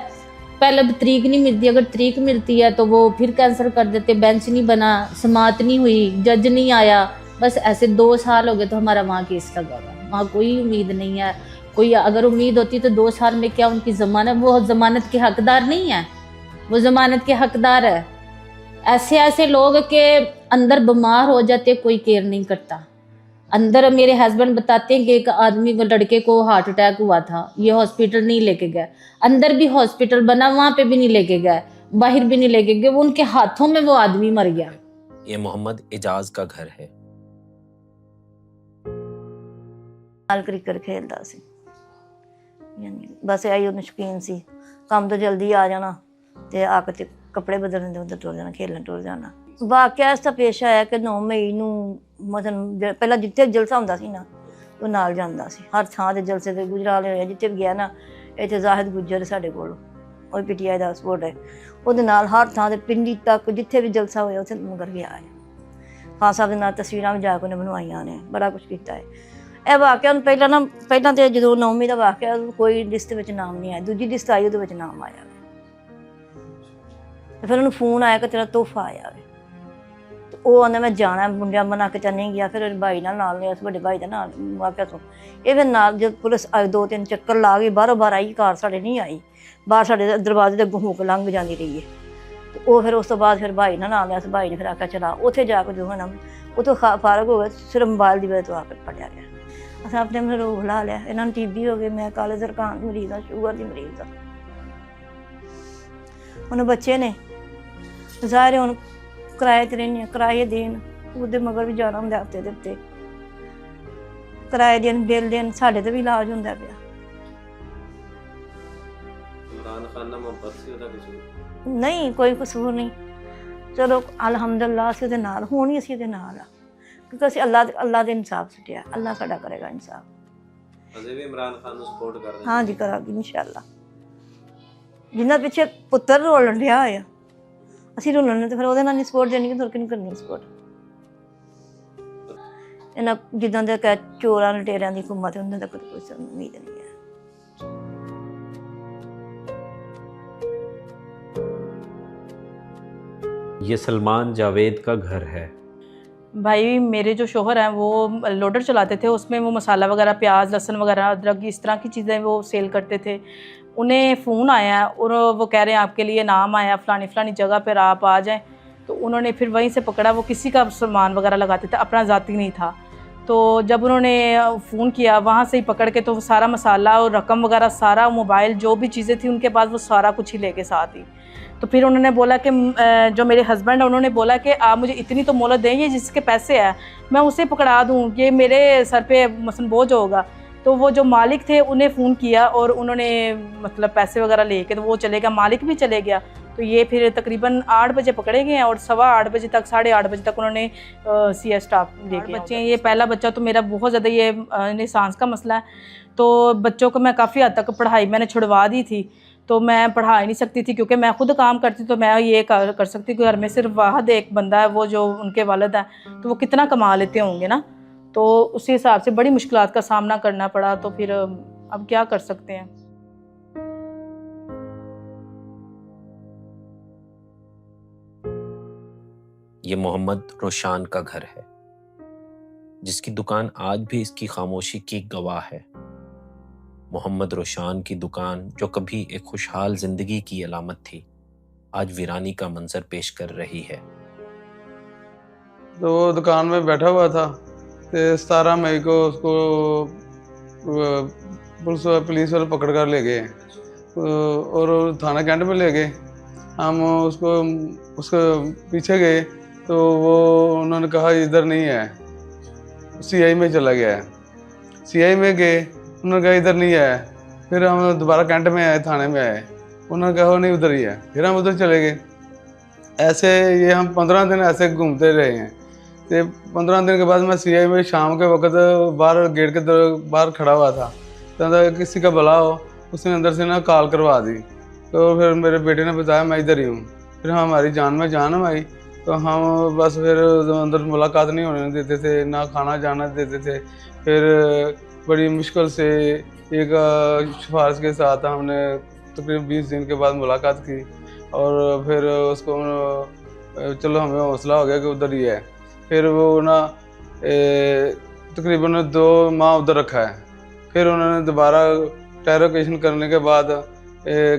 पहले भी तरीक नहीं मिलती, अगर तरीक मिलती है तो वो फिर कैंसिल कर देते, बेंच नहीं बना, समात नहीं हुई, जज नहीं आया, बस ऐसे 2 साल हो गए तो हमारा वहाँ केस लगा हुआ। वहाँ कोई उम्मीद नहीं है। कोई अगर उम्मीद होती तो 2 साल में क्या उनकी ज़मानत, वो ज़मानत के हकदार नहीं है, वो ज़मानत के हकदार है। ऐसे लोग के अंदर बीमार हो जाते, कोई केयर नहीं करता। अंदर मेरे हस्बैंड बताते हैं कि एक आदमी को, लड़के को हार्ट अटैक हुआ था, ये हॉस्पिटल नहीं लेके गए, अंदर भी हॉस्पिटल बना वहाँ पे भी नहीं लेके गए, बाहर भी नहीं लेके गए, वो उनके हाथों में वो आदमी मर गया। ये मोहम्मद एजाज का घर है। ਨਾਲ ਕ੍ਰਿਕਟ ਖੇਡਦਾ ਸੀ, ਯਾਨੀ ਬਸ ਆਈ ਉਹਨੂੰ ਸ਼ੌਕੀਨ ਸੀ, ਕੰਮ ਤੋਂ ਜਲਦੀ ਆ ਜਾਣਾ ਤੇ ਆ ਕੇ ਕੱਪੜੇ ਬਦਲਣ ਦੇ ਉੱਧਰ ਟੁਰ ਜਾਣਾ, ਖੇਲਣ ਟੁਰ ਜਾਣਾ। ਵਾਕਿਆ ਇਸ ਤਰ੍ਹਾਂ ਪੇਸ਼ ਆਇਆ ਕਿ 9 ਮਈ ਨੂੰ ਮਤਲਬ ਪਹਿਲਾਂ ਜਿੱਥੇ ਜਲਸਾ ਹੁੰਦਾ ਸੀ ਨਾ ਉਹ ਨਾਲ ਜਾਂਦਾ ਸੀ, ਹਰ ਥਾਂ ਦੇ ਜਲਸੇ ਤੇ ਗੁਜਰਾਲੇ ਹੋਇਆ, ਜਿੱਥੇ ਵੀ ਗਿਆ ਨਾ, ਇੱਥੇ ਜ਼ਾਹਿਦ ਗੁੱਜਰ ਸਾਡੇ ਕੋਲ, ਉਹ PTI ਦਾ ਸਪੋਰਟ ਹੈ, ਉਹਦੇ ਨਾਲ ਹਰ ਥਾਂ ਦੇ ਪਿੰਡੀ ਤੱਕ ਜਿੱਥੇ ਵੀ ਜਲਸਾ ਹੋਇਆ ਉੱਥੇ ਮਗਰ ਗਿਆ ਹੈ। ਖਾਨ ਸਾਹਿਬ ਦੇ ਨਾਲ ਤਸਵੀਰਾਂ ਵੀ ਜਾ ਕੇ ਉਹਨੇ ਬਣਵਾਈਆਂ ਨੇ, ਬੜਾ ਕੁਛ ਕੀਤਾ ਹੈ। ਇਹ ਵਾਕਿਆ ਨੂੰ ਪਹਿਲਾਂ ਤਾਂ ਜਦੋਂ 9ਵੀਂ ਦਾ ਵਾਕਿਆ ਕੋਈ ਲਿਸਟ ਵਿੱਚ ਨਾਮ ਨਹੀਂ ਆਇਆ, ਦੂਜੀ ਲਿਸਟ ਆਈ ਉਹਦੇ ਵਿੱਚ ਨਾਮ ਆਇਆ ਤੇ ਫਿਰ ਉਹਨੂੰ ਫੋਨ ਆਇਆ ਕਿ ਤੇਰਾ ਤੋਹਫਾ ਆਇਆ ਵੇ, ਤੇ ਉਹ ਆਂਦਾ ਮੈਂ ਜਾਣਾ, ਮੁੰਡਿਆਂ ਬਣਾ ਕੇ ਨਹੀਂ ਗਿਆ। ਫਿਰ ਭਾਈ ਨਾਲ ਲਿਆ, ਵੱਡੇ ਭਾਈ ਦਾ ਨਾਲ ਵਾਕਿਆ ਤੋਂ ਇਹ ਫਿਰ ਨਾਲ ਜਦ ਪੁਲਿਸ ਆਈ 2-3 ਚੱਕਰ ਲਾ ਗਈ, ਬਾਹਰੋਂ ਬਾਹਰ ਆਈ, ਕਾਰ ਸਾਡੇ ਨਹੀਂ ਆਈ, ਬਾਹਰ ਸਾਡੇ ਦਰਵਾਜ਼ੇ ਦੇ ਅੱਗੋਂ ਹੋ ਕੇ ਲੰਘ ਜਾਂਦੀ ਰਹੀ ਹੈ। ਤੇ ਉਹ ਫਿਰ ਉਸ ਤੋਂ ਬਾਅਦ ਫਿਰ ਭਾਈ ਨਾਲ ਲਿਆ, ਭਾਈ ਨੇ ਫਿਰ ਆਖਿਆ ਚਲਾ ਉੱਥੇ ਜਾ ਕੇ ਜੋ ਹੈ ਨਾ ਉੱਥੋਂ ਫਾਰਗ ਹੋ ਗਏ, ਸਿਰਫ ਮੋਬਾਈਲ ਦੀ ਵਜ੍ਹਾ ਤੋਂ ਆ ਕੇ ਪੜਿਆ ਗਿਆ। ਅਸੀਂ ਆਪਣੇ ਨੂੰ ਰੋਗ ਲਾ ਲਿਆ, ਇਹਨਾਂ ਨੂੰ TB ਹੋ ਗਏ, ਮੈਂ ਕਾਲੇ ਜ਼ਰਕਾਨ ਦੀ ਮਰੀਜ਼ ਹਾਂ, ਸ਼ੂਗਰ ਦੀ ਮਰੀਜ਼ ਹਾਂ। ਹੁਣ ਬੱਚੇ ਨੇ ਜ਼ਾਹਿਰ ਹੁਣ ਕਿਰਾਏ 'ਤੇ ਰਹਿੰਦੇ, ਕਿਰਾਏ ਦੇਣ, ਉਹਦੇ ਮਗਰ ਵੀ ਜਾਣਾ ਹੁੰਦਾ, ਹਫ਼ਤੇ ਦੇ ਉੱਤੇ ਕਿਰਾਏ ਦੇਣ, ਬਿੱਲ ਦੇਣ, ਸਾਡੇ 'ਤੇ ਵੀ ਇਲਾਜ ਹੁੰਦਾ ਪਿਆ। इमरान खान ਨਾਲ ਮੁਹੱਬਤ ਸੀ ਉਹਦਾ ਕਸੂਰ ਨਹੀਂ, ਕੋਈ ਕਸੂਰ ਨਹੀਂ। ਚਲੋ ਅਲਹਮਦੁਲਿਲਾ ਅਸੀਂ ਉਹਦੇ ਨਾਲ, ਹੁਣ ਹੀ ਅਸੀਂ ਉਹਦੇ ਨਾਲ ਆ, ਕਿਉਂਕਿ ਅਸੀਂ ਅੱਲਾ ਦੇ ਇਨਸਾਫ ਸੁਟਿਆ, ਅੱਲਾ ਸਾਡਾ ਕਰੇਗਾ ਇਨਸਾਫ। ਅਜੇ ਵੀ ਇਮਰਾਨ ਖਾਨ ਨੂੰ ਸਪੋਰਟ ਕਰਦੇ? ਹਾਂਜੀ ਕਰਾਂਗੇ ਇਨਸ਼ਾਅੱਲਾ। ਜਿਨ੍ਹਾਂ ਪਿੱਛੇ ਪੁੱਤਰ ਰੋਲਣ ਰਿਹਾ ਆ, ਅਸੀਂ ਰੋਲਣ ਨੇ ਤੇ ਫਿਰ ਉਹਦੇ ਨਾਲ ਨਹੀਂ ਸਪੋਰਟ ਦੇਣੀ, ਕਿ ਹੋਰ ਕਿਹਨੂੰ ਕਰਨੀ ਸਪੋਰਟ। ਇਹਨਾਂ ਜਿੱਦਾਂ ਦੇ ਕਹਿ ਚੋਰਾਂ ਲਟੇਰਿਆਂ ਦੀ ਘੁੰਮਾ ਤੇ ਉਹਨਾਂ ਦਾ ਕੋਈ ਉਮੀਦ ਨਹੀਂ ਹੈ। ये सलमान जावेद का घर है। भाई मेरे जो शोहर हैं वो लोडर चलाते थे, उसमें वो मसाला वगैरह, प्याज, लहसुन वगैरह, अदरक, इस तरह की चीज़ें वो सेल करते थे। उन्हें फ़ोन आया और वो कह रहे हैं आपके लिए नाम आया फ़लानी जगह पर आप आ जाएं। तो उन्होंने फिर वहीं से पकड़ा। वो किसी का सामान वगैरह लगाते थे, अपना ज़ाती नहीं था। तो जब उन्होंने फ़ोन किया वहाँ से ही पकड़ के, तो वो सारा मसाला और रकम वगैरह, सारा मोबाइल, जो भी चीज़ें थी उनके पास, वो सारा कुछ ही लेके साथ ही। तो फिर उन्होंने बोला कि जो मेरे हस्बैंड है उन्होंने बोला कि आप मुझे इतनी तो मोहलत देंगे, जिसके पैसे हैं मैं उसे पकड़ा दूँ, ये मेरे सर पे मसलन बोझ होगा। तो वो जो मालिक थे उन्हें फ़ोन किया और उन्होंने मतलब पैसे वगैरह लेके तो वो चले गया, मालिक भी चले गया। तो ये फिर तकरीबन 8 बजे पकड़े गए हैं और 8:15 बजे तक, 8:30 बजे तक उन्होंने CS स्टाफ लेके बच्चे हैं। ये पहला बच्चा तो मेरा बहुत ज़्यादा ये सांस का मसला है, तो बच्चों को मैं काफ़ी हद तक पढ़ाई मैंने छुड़वा दी थी। तो मैं पढ़ा ही नहीं सकती थी क्योंकि मैं खुद काम करती, तो मैं ये कर सकती कि घर में सिर्फ वाहद एक बंदा है, वो जो उनके वालिद हैं, तो वो कितना कमा लेते होंगे ना। तो उसी हिसाब से बड़ी मुश्किलात का सामना करना पड़ा। तो फिर अब क्या कर सकते हैं। ये मोहम्मद रोशान का घर है, जिसकी दुकान आज भी इसकी खामोशी की गवाह है। मोहम्मद रोशान की दुकान, जो कभी एक खुशहाल जिंदगी की अलामत थी, आज वीरानी का मंजर पेश कर रही है। तो वो दुकान में बैठा हुआ था, तो 17 मई को उसको पुलिस वाले पकड़ कर ले गए और थाना कैंट में ले गए। हम उसके पीछे गए तो वो उन्होंने कहा इधर नहीं है, CI में चला गया है। CI में गए, उन्होंने कहा इधर नहीं है। फिर हम दोबारा कैंट में आए, थाने में आए, उन्होंने कहा नहीं उधर ही है। फिर हम उधर चले गए। ऐसे ये हम 15 दिन ऐसे घूमते रहे हैं। तो 15 दिन के बाद मैं CI में शाम के वक्त बाहर गेट के बाहर खड़ा हुआ था, तो किसी का भला हो, उसने अंदर से ना कॉल करवा दी। तो फिर मेरे बेटे ने बताया मैं इधर ही हूँ। फिर हमारी जान में जान आई, तो हम बस फिर अंदर मुलाकात नहीं होने देते थे, ना खाना जाना देते थे। फिर बड़ी मुश्किल से एक सिफारिश के साथ हमने तकरीबन 20 दिन के बाद मुलाकात की और फिर उसको चलो हमें हौसला हो गया कि उधर ही है। फिर वो ना तकरीबन 2 माह उधर रखा है। फिर उन्होंने दोबारा टेरोकेशन करने के बाद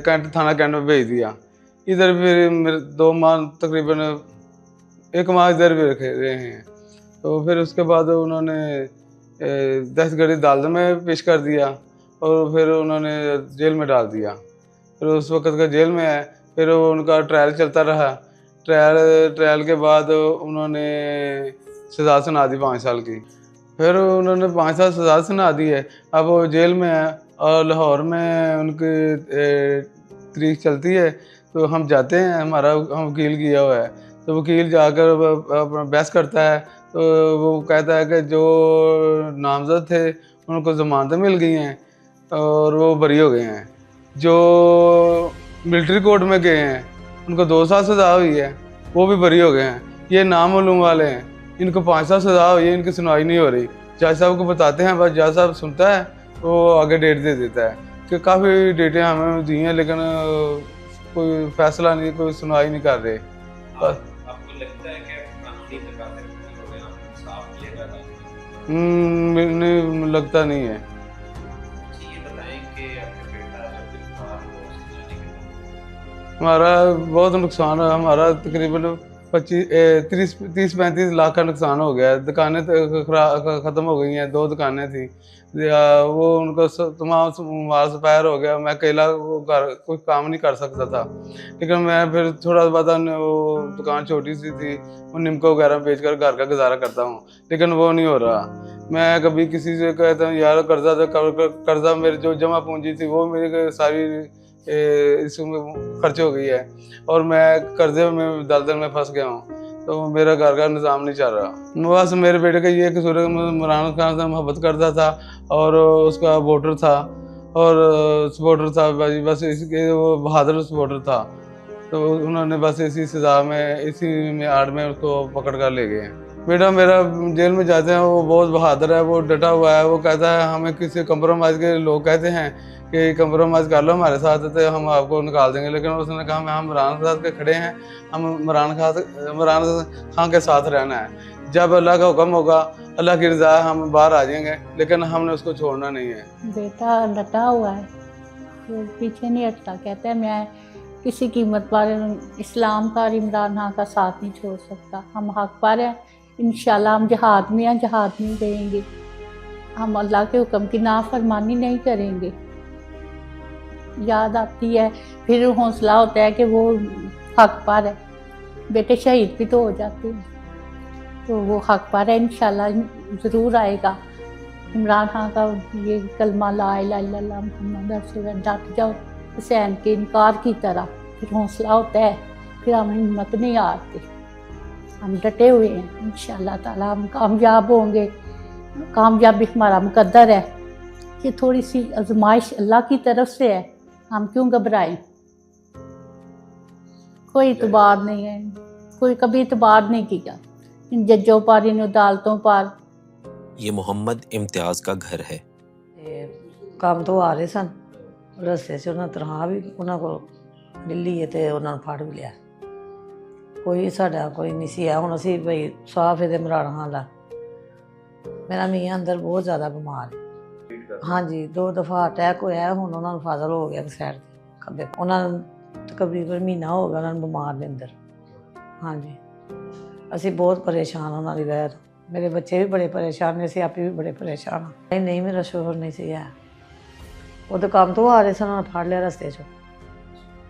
कैंट थाना कैंट में भेज दिया। इधर फिर मेरे 2 माह तकरीबन 1 माह इधर भी रखे रहे हैं। तो फिर उसके बाद उन्होंने दहशतगर्दी अदालत में पेश कर दिया और फिर उन्होंने जेल में डाल दिया। फिर उस वक्त का जेल में है। फिर उनका ट्रायल चलता रहा। ट्रायल के बाद उन्होंने सज़ा सुना दी 5 साल की। फिर उन्होंने 5 साल सज़ा सुना दी है। अब वो जेल में है और लाहौर में उनकी तारीख चलती है, तो हम जाते हैं, हम वकील किया हुआ है। तो वकील जाकर अपना बहस करता है, तो वो कहता है कि जो नामजद थे उनको ज़मानतें मिल गई हैं और वो बरी हो गए हैं। जो मिलिट्री कोर्ट में गए हैं उनको 2 साल सज़ा हुई है, वो भी बरी हो गए हैं। ये नामालूम वाले हैं, इनको 5 साल सज़ा हुई है, इनकी सुनवाई नहीं हो रही। जज साहब को बताते हैं, बस जज साहब सुनता है, वो आगे डेट दे देता है कि काफ़ी डेटें हमें दी हैं, लेकिन कोई फैसला नहीं, कोई सुनवाई नहीं कर रहे। बस आपको लगता है कि कानूनी तकाज़े पूरे हो गए, इंसाफ मिलेगा? नहीं, लगता नहीं है। ये बताएं कि आपके बेटा जब गिरफ्तार हुआ, हमारा बहुत नुकसान है। हमारा तकरीबन 30-35 लाख का नुकसान हो गया है। दुकानें ख़त्म हो गई हैं, 2 दुकानें थी, वो उनको तमाम माल सफायर हो गया। मैं अकेला कोई काम नहीं कर सकता था, लेकिन मैं फिर थोड़ा बहुत वो दुकान छोटी सी थी, वो निमको वगैरह बेचकर घर का गुजारा करता हूँ, लेकिन वो नहीं हो रहा। मैं कभी किसी से कहता हूँ यार कर्जा मेरी जो जमा पूंजी थी वो मेरी सारी इसमें खर्च हो गई है और मैं कर्जे में दलदल में फंस गया हूँ, तो मेरा घर का निज़ाम नहीं चल रहा। बस मेरे बेटे का ये कसूर है, इमरान खान से मोहब्बत करता था और उसका वोटर था, और सपोर्टर था भाई, बस इसके वो बहादुर सपोर्टर था, तो उन्होंने बस इसी सजा में, इसी में आड़ में उसको पकड़ कर ले गए हैं। बेटा मेरा जेल में जाते हैं, वो बहुत बहादुर है, वो डटा हुआ है, वो कहता है हमें किसी कंप्रोमाइज़ के लोग कहते हैं कि कंप्रोमाइज़ कर लो हमारे साथ तो हम आपको निकाल देंगे, लेकिन उसने कहा हम इमरान खान के खड़े हैं, हम इमरान खान के साथ रहना है, जब अल्लाह का हुक्म होगा, अल्लाह की रज़ा हम बाहर आ जाएंगे, लेकिन हमने उसको छोड़ना नहीं है। बेटा डटा हुआ है, वो पीछे नहीं हटता, कहता है मैं किसी कीमत पर इस्लाम का और इमरान खान का साथ नहीं छोड़ सकता, हम हक पर हैं, इंशाल्लाह हम जहाद में हैं, जहाद में रहेंगे, हम अल्लाह के हुक्म की नाफरमानी नहीं करेंगे। याद आती है, फिर हौसला होता है कि वो हक पर है, बेटे शहीद भी तो हो जाते हैं, तो वो हक पर है, इंशाल्लाह ज़रूर आएगा। इमरान खान का ये कलमा ला इलाहा इल्लल्लाह मुहम्मद रसूलुल्लाह, डट जाओ हुसैन के इनकार की तरह, फिर हौसला होता है, फिर हम हिम्मत नहीं हारते, हम डटे हुए हैं, इंशाल्लाह ताला हम कामयाब होंगे। कामयाबी हमारा मुकद्दर है, ये थोड़ी सी आजमाइश अल्लाह की तरफ से है, हम क्यों घबराएं। कोई इतबार नहीं है, कोई कभी इतबार नहीं किया इन जजों पर, इन अदालतों पर। ये मोहम्मद इम्तियाज़ का घर है। काम तो आ रहे सन, रस्ते च उन्हें तनख्वाह भी उन्होंने को मिली है तो उन्होंने फड़ भी लिया, कोई साडा कोई नहीं सी है। हुण असी भाई साफ ये इमरान खान दा, मेरा मियाँ अंदर बहुत ज़्यादा बीमार है, हाँ जी 2 दफ़ा अटैक होया है, हुण उन्होंने फाजल हो गया साइड खब्बे, उन्होंने तकरीबन महीना हो गया उन्होंने बीमार दे अंदर। हाँ जी असी बहुत परेशान उन्होंने वजह तो, मेरे बच्चे भी बड़े परेशान ने, असी आपे भी बड़े परेशान हाँ। नहीं नहीं मेरा शोहर नहीं सी है, वो तो काम तो आ रहे सन, उन्होंने फाड़ लिया रस्ते चो।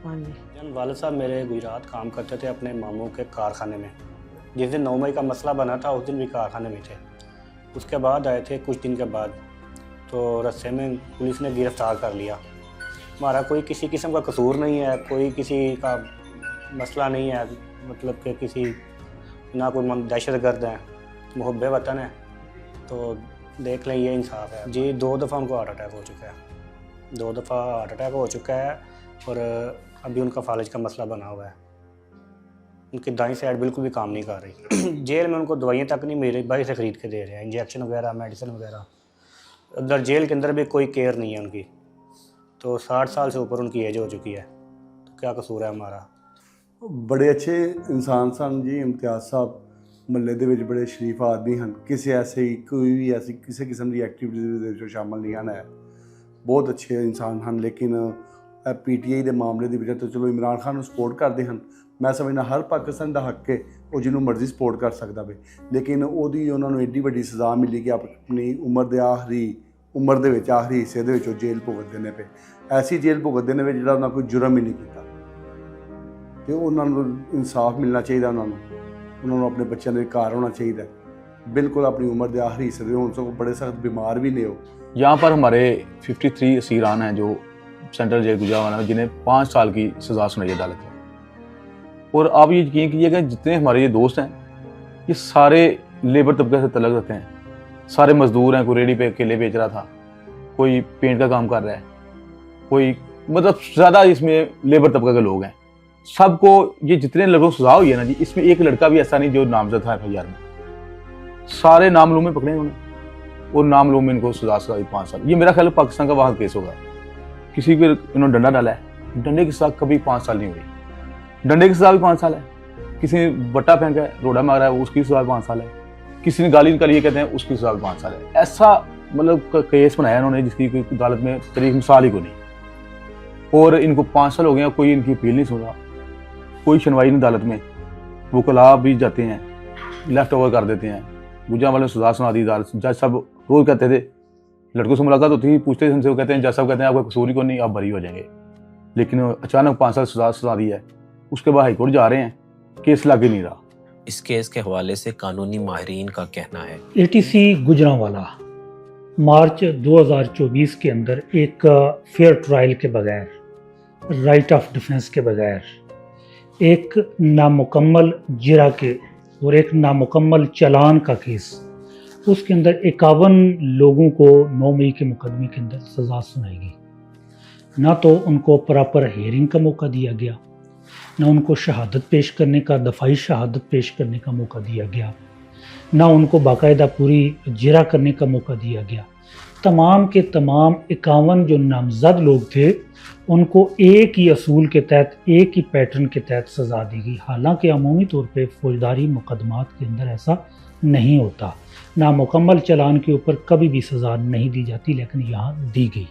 हाँ जी वालिद साहब मेरे गुजरात काम करते थे अपने मामू के कारखाने में, जिस दिन 9 मई का मसला बना था उस दिन भी कारखाने में थे। उसके बाद आए थे कुछ दिन के बाद, तो रास्ते में पुलिस ने गिरफ़्तार कर लिया। हमारा कोई किसी किस्म का कसूर नहीं है, कोई किसी का मसला नहीं है, मतलब कि किसी ना कोई दहशत गर्द है, मुहब्बे वतन है, तो देख लें ये इंसाफ है जी। 2 दफ़ा उनको हार्ट अटैक हो चुका है, 2 दफ़ा हार्ट अटैक हो चुका है, और अभी उनका फालिज का मसला बना हुआ है, उनकी दाईं साइड बिल्कुल भी काम नहीं कर रही। जेल में उनको दवाइयाँ तक नहीं मिल रही, बाहर से ख़रीद के दे रहे हैं, इंजेक्शन वगैरह मेडिसिन वगैरह। अंदर जेल के अंदर भी कोई केयर नहीं है उनकी, तो 60 साल से ऊपर उनकी एज हो चुकी है, तो क्या कसूर है हमारा। बड़े अच्छे इंसान सन जी इम्तियाज़ साहब, महल्ले दे विच बड़े शरीफ आदमी हैं, किसी ऐसे ही कोई भी ऐसी किसी किस्म की एक्टिविटी शामिल नहीं है, बहुत अच्छे इंसान हैं। लेकिन PTI के मामले की वजह तो चलो इमरान खान को सपोर्ट करते हैं, मैं समझना हर पाकिस्तान का हक है वो जिन्होंने मर्जी सपोर्ट कर सकता है, लेकिन वही उन्होंने एड्डी वड्डी सज़ा मिली कि अपनी उम्र के आखिरी हिस्से के जेल भुगतते हैं पे, ऐसी जेल भुगतते हैं जो उन्होंने कोई जुर्म ही नहीं किया, तो उन्होंने इंसाफ मिलना चाहिए, उन्होंने अपने बच्चों के घर होना चाहिए, बिल्कुल अपनी उम्र के आखिरी हिस्से हो सको, बड़े सख्त बीमार भी नहीं हो। यहाँ पर हमारे 53 असीरान हैं जो सेंट्रल जेल गुजरावाला में, जिन्हें 5 साल की सज़ा सुनाई अदालत में। और आप ये यकीन कीजिएगा जितने हमारे ये दोस्त हैं ये सारे लेबर तबके से तलक रखते हैं, सारे मजदूर हैं, कोई रेडी पे केले बेच रहा था, कोई पेंट का काम कर रहा है, कोई मतलब ज़्यादा इसमें लेबर तबके के लोग हैं। सबको ये जितने लोगों को सज़ा हुई है ना जी, इसमें एक लड़का भी ऐसा नहीं जो नामजद था FIR में, सारे नामलूम में पकड़े उन्होंने, और नामलूम में इनको सज़ा सुनाई 5 साल। ये मेरा ख्याल पाकिस्तान का वाहद केस होगा। किसी पर इन्होंने डंडा डाला है, डंडे की सज़ा कभी 5 साल नहीं हुई, डंडे की सज़ा भी 5 साल है। किसी ने बट्टा फेंका है, रोड़ा मारा है, उसकी सज़ा 5 साल है। किसी ने गाली निकाली है कहते हैं, उसकी सज़ा 5 साल है। ऐसा मतलब केस बनाया इन्होंने जिसकी कोई अदालत में तरीक मिसाल ही को नहीं, और इनको 5 साल हो गए, कोई इनकी अपील नहीं सुन रहा, कोई सुनवाई नहीं अदालत में। वो कला भी जाते हैं, लेफ्ट ओवर कर देते हैं, गुजरात वाले ने सज़ा सुना दी अदालत। जज साहब रोज़ कहते थे, लड़कों से मुलाकात होती थी, पूछते थे उनसे, वो कहते हैं जज साहब कहते हैं आपका कसूर ही को नहीं, आप बरी हो जाएंगे, लेकिन अचानक 5 साल सज़ा सुना दी है। उसके बाद हाईकोर्ट जा रहे हैं, केस लागे नहीं रहा। इस केस के हवाले से कानूनी माहिरीन का कहना है, ATC गुजरांवाला मार्च 2024 के अंदर एक फेयर ट्रायल के बगैर, राइट ऑफ डिफेंस के बगैर, एक नामुकम्मल जिरा के और एक नामुकम्मल चालान का केस, उसके अंदर 51 लोगों को 9 मई के मुकदमे के अंदर सज़ा सुनाई गई। ना तो उनको प्रॉपर हेयरिंग का मौका दिया गया, ना उनको शहादत पेश करने का, दफाई शहादत पेश करने का मौका दिया गया, ना उनको बाकायदा पूरी जिरा करने का मौका दिया गया। तमाम के तमाम 51 जो नामजद लोग थे उनको एक ही असूल के तहत, एक ही पैटर्न के तहत सज़ा दी गई। हालांकि अमूमी तौर पे फौजदारी मुकदमात के अंदर ऐसा नहीं होता, नामुकम्मल चालान के ऊपर कभी भी सज़ा नहीं दी जाती, लेकिन यहाँ दी गई।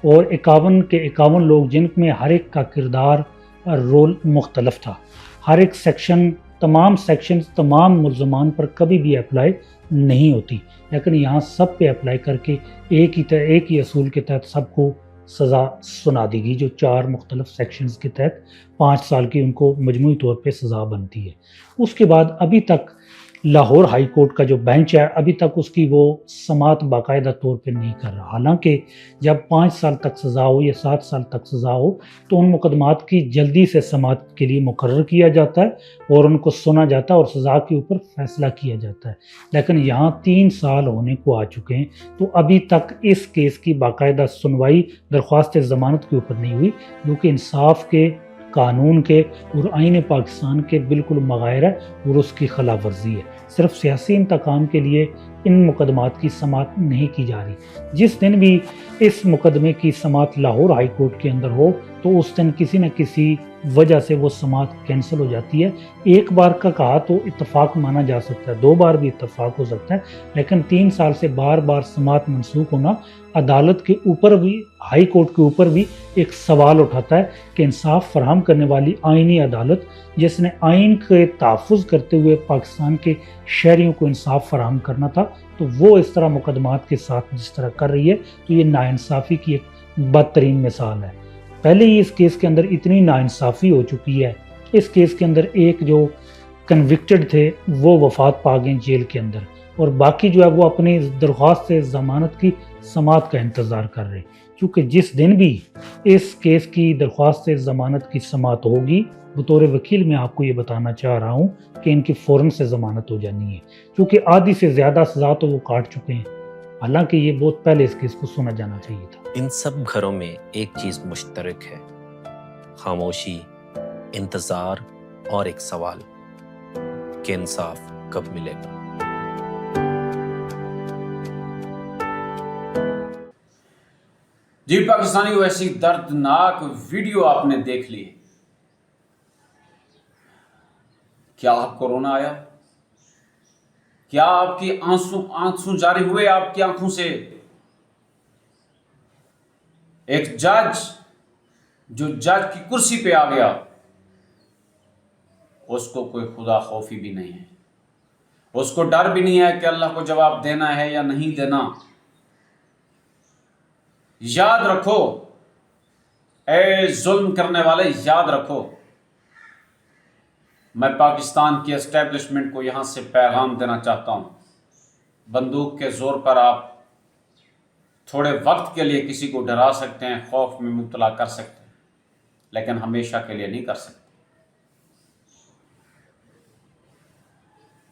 और 51 के 51 लोग जिनमें हर एक का किरदार और रोल मुख्तलफ था, हर एक सेक्शन, तमाम सेक्शन तमाम मुल्ज़मान पर कभी भी अप्लाई नहीं होती, लेकिन यहाँ सब पे अप्लाई करके एक ही असूल के तहत सबको सज़ा सुना दी गई, जो 4 मुख्तलिफ सेक्शंस के तहत 5 साल की उनको मजमूई तौर पे सज़ा बनती है। उसके बाद अभी तक लाहौर हाई कोर्ट का जो बेंच है अभी तक उसकी वो समात बाकायदा तौर पे नहीं कर रहा। हालांकि जब 5 साल तक सज़ा हो या 7 साल तक सज़ा हो तो उन मुकदमात की जल्दी से समात के लिए मुकर्रर किया जाता है और उनको सुना जाता है और सज़ा के ऊपर फैसला किया जाता है। लेकिन यहाँ 3 साल होने को आ चुके हैं तो अभी तक इस केस की बाकायदा सुनवाई दरख्वास्त ज़मानत के ऊपर नहीं हुई, जो कि इंसाफ के, कानून के और आईन पाकिस्तान के बिल्कुल मगायर है और उसकी खिलाफ वर्जी है। सिर्फ सियासी इंतकाम के लिए इन मुकदमात की समात नहीं की जा रही। जिस दिन भी इस मुकदमे की समात लाहौर हाई कोर्ट के अंदर हो तो उस दिन किसी न किसी वजह से वो समात कैंसिल हो जाती है। एक बार का कहा तो इत्तफाक माना जा सकता है, 2 बार भी इत्तफाक हो सकता है, लेकिन 3 साल से बार बार समात मनसूख होना अदालत के ऊपर भी, हाई कोर्ट के ऊपर भी एक सवाल उठाता है कि इंसाफ फराहम करने वाली आइनी अदालत, जिसने आइन के तहफ़्फ़ुज़ करते हुए पाकिस्तान के शहरियों को इंसाफ फराहम करना था, तो वो इस तरह मुकदमात के साथ जिस तरह कर रही है तो ये नाइंसाफ़ी की एक बदतरीन मिसाल है। पहले ही इस केस के अंदर इतनी नाइंसाफ़ी हो चुकी है। इस केस के अंदर एक जो कन्विक्टेड थे वो वफात पा गए जेल के अंदर, और बाकी जो है वो अपनी दरख्वास्त से ज़मानत की समात का इंतज़ार कर रहे, क्योंकि जिस दिन भी इस केस की दरख्वास्त से ज़मानत की समात होगी, बतौर वकील मैं आपको ये बताना चाह रहा हूँ कि इनकी फ़ौरन से ज़मानत हो जानी है, क्योंकि आधी से ज़्यादा सज़ा तो वो काट चुके हैं। हालांकि ये बहुत पहले इस केस को सुना जाना चाहिए था। इन सब घरों में एक चीज़ मुश्तरक है, खामोशी, इंतज़ार और एक सवाल कि इंसाफ कब मिलेगा। जी पाकिस्तानी, वैसी दर्दनाक वीडियो आपने देख ली। क्या कोरोना आया? क्या आपकी आंसू जारी हुए आपकी आंखों से? एक जज जो जज की कुर्सी पे आ गया, उसको कोई खुदा खौफी भी नहीं है, उसको डर भी नहीं है कि अल्लाह को जवाब देना है या नहीं देना। याद रखो ए जुल्म करने वाले, याद रखो, मैं पाकिस्तान की एस्टेब्लिशमेंट को यहां से पैगाम देना चाहता हूं। बंदूक के जोर पर आप थोड़े वक्त के लिए किसी को डरा सकते हैं, खौफ में मुब्तला कर सकते हैं, लेकिन हमेशा के लिए नहीं कर सकते।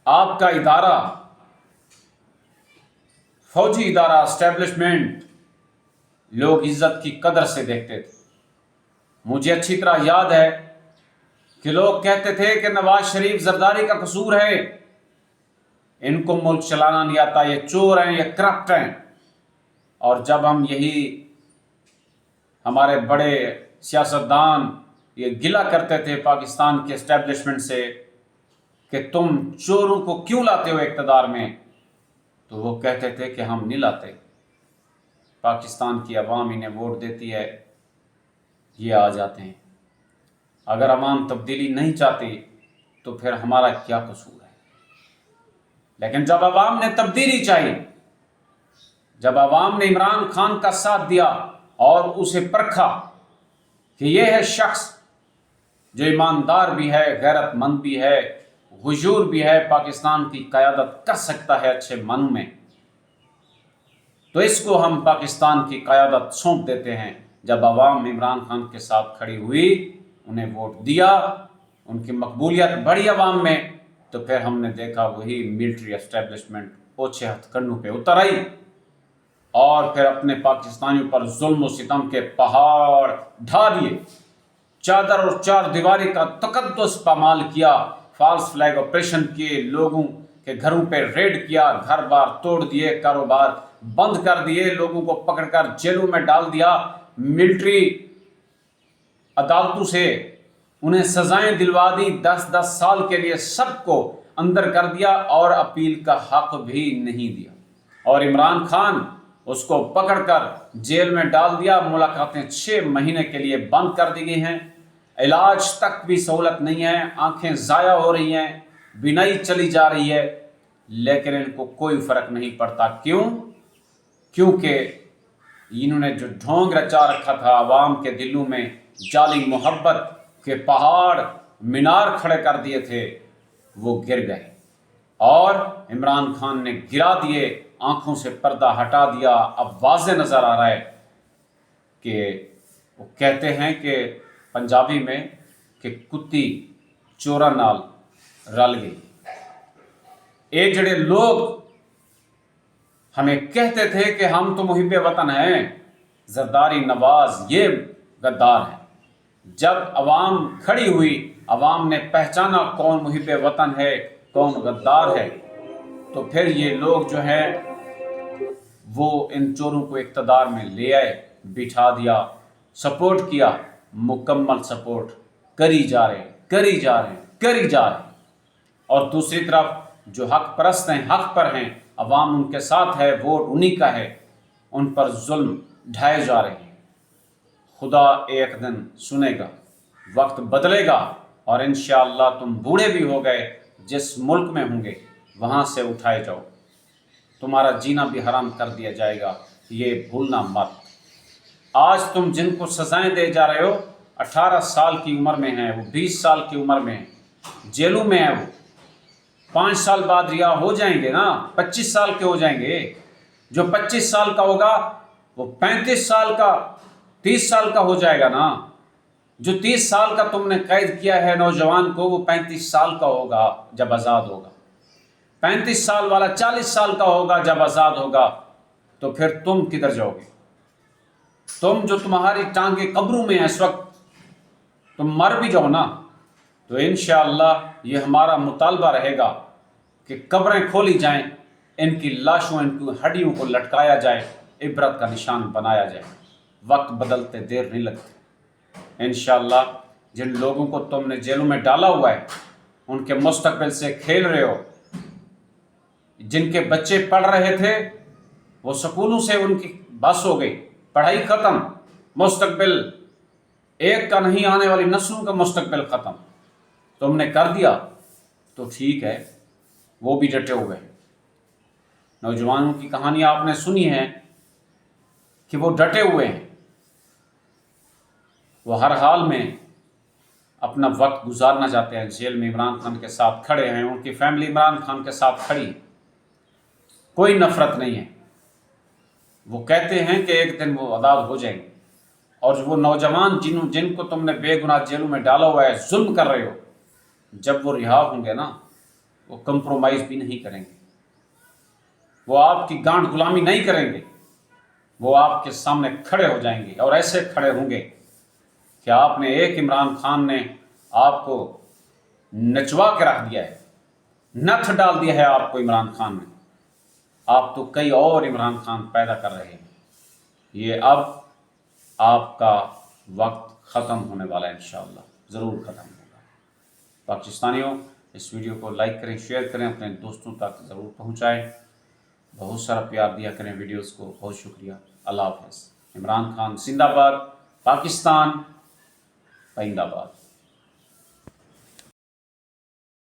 आपका इदारा, फौजी इदारा, एस्टेब्लिशमेंट, लोग इज्जत की कदर से देखते थे। मुझे अच्छी तरह याद है कि लोग कहते थे कि नवाज शरीफ जरदारी का कसूर है, इनको मुल्क चलाना नहीं आता, ये चोर हैं, ये करप्ट हैं। और जब हम यही हमारे बड़े सियासतदान ये गिला करते थे पाकिस्तान के एस्टेब्लिशमेंट से कि तुम चोरों को क्यों लाते हो इक़्तिदार में, तो वो कहते थे कि हम नहीं लाते, पाकिस्तान की आवाम इन्हें वोट देती है, ये आ जाते हैं। अगर आवाम तब्दीली नहीं चाहती तो फिर हमारा क्या कसूर है? लेकिन जब आवाम ने तब्दीली चाहिए, जब आवाम ने इमरान खान का साथ दिया और उसे परखा कि यह है शख्स जो ईमानदार भी है, गैरतमंद भी है, हुजूर भी है, पाकिस्तान की क़यादत कर सकता है अच्छे मन में, तो इसको हम पाकिस्तान की क़यादत सौंप देते हैं। जब आवाम इमरान खान के साथ खड़ी हुई, उन्हें वोट दिया, उनकी मकबूलियत बढ़ी आवाम में, तो फिर हमने देखा वही मिलिट्री एस्टेब्लिशमेंट ओछे हथकंडों पे उतर आई और फिर अपने पाकिस्तानियों पर जुल्म और सितम के पहाड़ ढा दिए। चादर और चार दीवारी का तकद्दुस पामाल किया, फॉल्स फ्लैग ऑपरेशन किए, लोगों के घरों पे रेड किया, घर बार तोड़ दिए, कारोबार बंद कर दिए, लोगों को पकड़कर जेलों में डाल दिया, मिलिट्री अदालतों से उन्हें सजाएं दिलवा दी, 10-10 साल के लिए सबको अंदर कर दिया और अपील का हक भी नहीं दिया। और इमरान खान उसको पकड़कर जेल में डाल दिया। मुलाकातें 6 महीने के लिए बंद कर दी गई हैं। इलाज तक भी सहूलत नहीं है, आंखें ज़ाया हो रही हैं, बीनाई चली जा रही है, लेकिन इनको कोई फर्क नहीं पड़ता। क्यों? क्योंकि इन्होंने जो ढोंग रचा रखा था आवाम के दिलों में, जाली मोहब्बत के पहाड़ मीनार खड़े कर दिए थे, वो गिर गए और इमरान खान ने गिरा दिए, आंखों से पर्दा हटा दिया। अब वाज़े नज़र आ रहा है कि वो कहते हैं कि पंजाबी में कि कुत्ती चोरा नाल रल गई। ये जड़े लोग हमें कहते थे कि हम तो मुहिब्बे वतन हैं, जरदारी नवाज ये गद्दार हैं। जब अवाम खड़ी हुई, अवाम ने पहचाना कौन मुहिब्बे वतन है, कौन गद्दार है, तो फिर ये लोग जो हैं वो इन चोरों को इक़्तिदार में ले आए, बिठा दिया, सपोर्ट किया, मुकम्मल सपोर्ट करी जा रहे। और दूसरी तरफ जो हक परस्त हैं, हक पर हैं, अवाम उनके साथ है, वोट उन्हीं का है, उन पर जुल्म ढाए जा रहे हैं। खुदा एक दिन सुनेगा, वक्त बदलेगा और इंशाअल्लाह तुम बूढ़े भी हो गए, जिस मुल्क में होंगे वहाँ से उठाए जाओ, तुम्हारा जीना भी हराम कर दिया जाएगा, ये भूलना मत। आज तुम जिनको सजाएं दे जा रहे हो, 18 साल की उम्र में हैं वो, 20 साल की उम्र में जेलों में है वो, 5 साल बाद रिहा हो जाएंगे ना, 25 साल के हो जाएंगे। जो 25 साल का होगा वो 35 साल का, 30 साल का हो जाएगा ना। जो 30 साल का तुमने कैद किया है नौजवान को, वो 35 साल का होगा जब आज़ाद होगा। 35 साल वाला 40 साल का होगा जब आज़ाद होगा। तो फिर तुम किधर जाओगे? तुम जो तुम्हारी टांगे कब्रों में हैं इस वक्त, तुम मर भी जाओ ना, तो इंशाअल्लाह ये हमारा मुतालबा रहेगा कि कब्रें खोली जाएं, इनकी लाशों, इनकी हड्डियों को लटकाया जाए, इबरत का निशान बनाया जाए। वक्त बदलते देर नहीं लगती। इंशाअल्लाह जिन लोगों को तुमने जेलों में डाला हुआ है, उनके मुस्तकबिल से खेल रहे हो। जिनके बच्चे पढ़ रहे थे वो स्कूलों से उनकी बस हो गई, पढ़ाई ख़त्म, मुस्तकबिल एक का नहीं, आने वाली नस्लों का मुस्तकबिल ख़त्म तुमने कर दिया। तो ठीक है, वो भी डटे हुए हैं। नौजवानों की कहानियाँ आपने सुनी है कि वो डटे हुए हैं, वो हर हाल में अपना वक्त गुजारना चाहते हैं। जेल में इमरान खान के साथ खड़े हैं, उनकी फैमिली इमरान खान के साथ खड़ी, कोई नफरत नहीं है। वो कहते हैं कि एक दिन वो आज़ाद हो जाएंगे। और वो नौजवान जिनको तुमने बेगुनाह जेलों में डाला हुआ है, जुल्म कर रहे हो, जब वो रिहा होंगे ना, वो कंप्रोमाइज़ भी नहीं करेंगे, वो आपकी गांठ गुलामी नहीं करेंगे, वो आपके सामने खड़े हो जाएंगे। और ऐसे खड़े होंगे कि आपने एक इमरान खान ने आपको नचवा के रख दिया है, नथ डाल दिया है आपको इमरान खान ने। आप तो कई और इमरान खान पैदा कर रहे हैं। ये अब आपका वक्त ख़त्म होने वाला है, इंशाअल्लाह ज़रूर ख़त्म होगा। पाकिस्तानियों, इस वीडियो को लाइक करें, शेयर करें, अपने दोस्तों तक ज़रूर पहुँचाएँ, बहुत सारा प्यार दिया करें वीडियोस को। बहुत शुक्रिया। अल्लाह हाफ़िज़। इमरान खान जिंदाबाद, पाकिस्तान जिंदाबाद।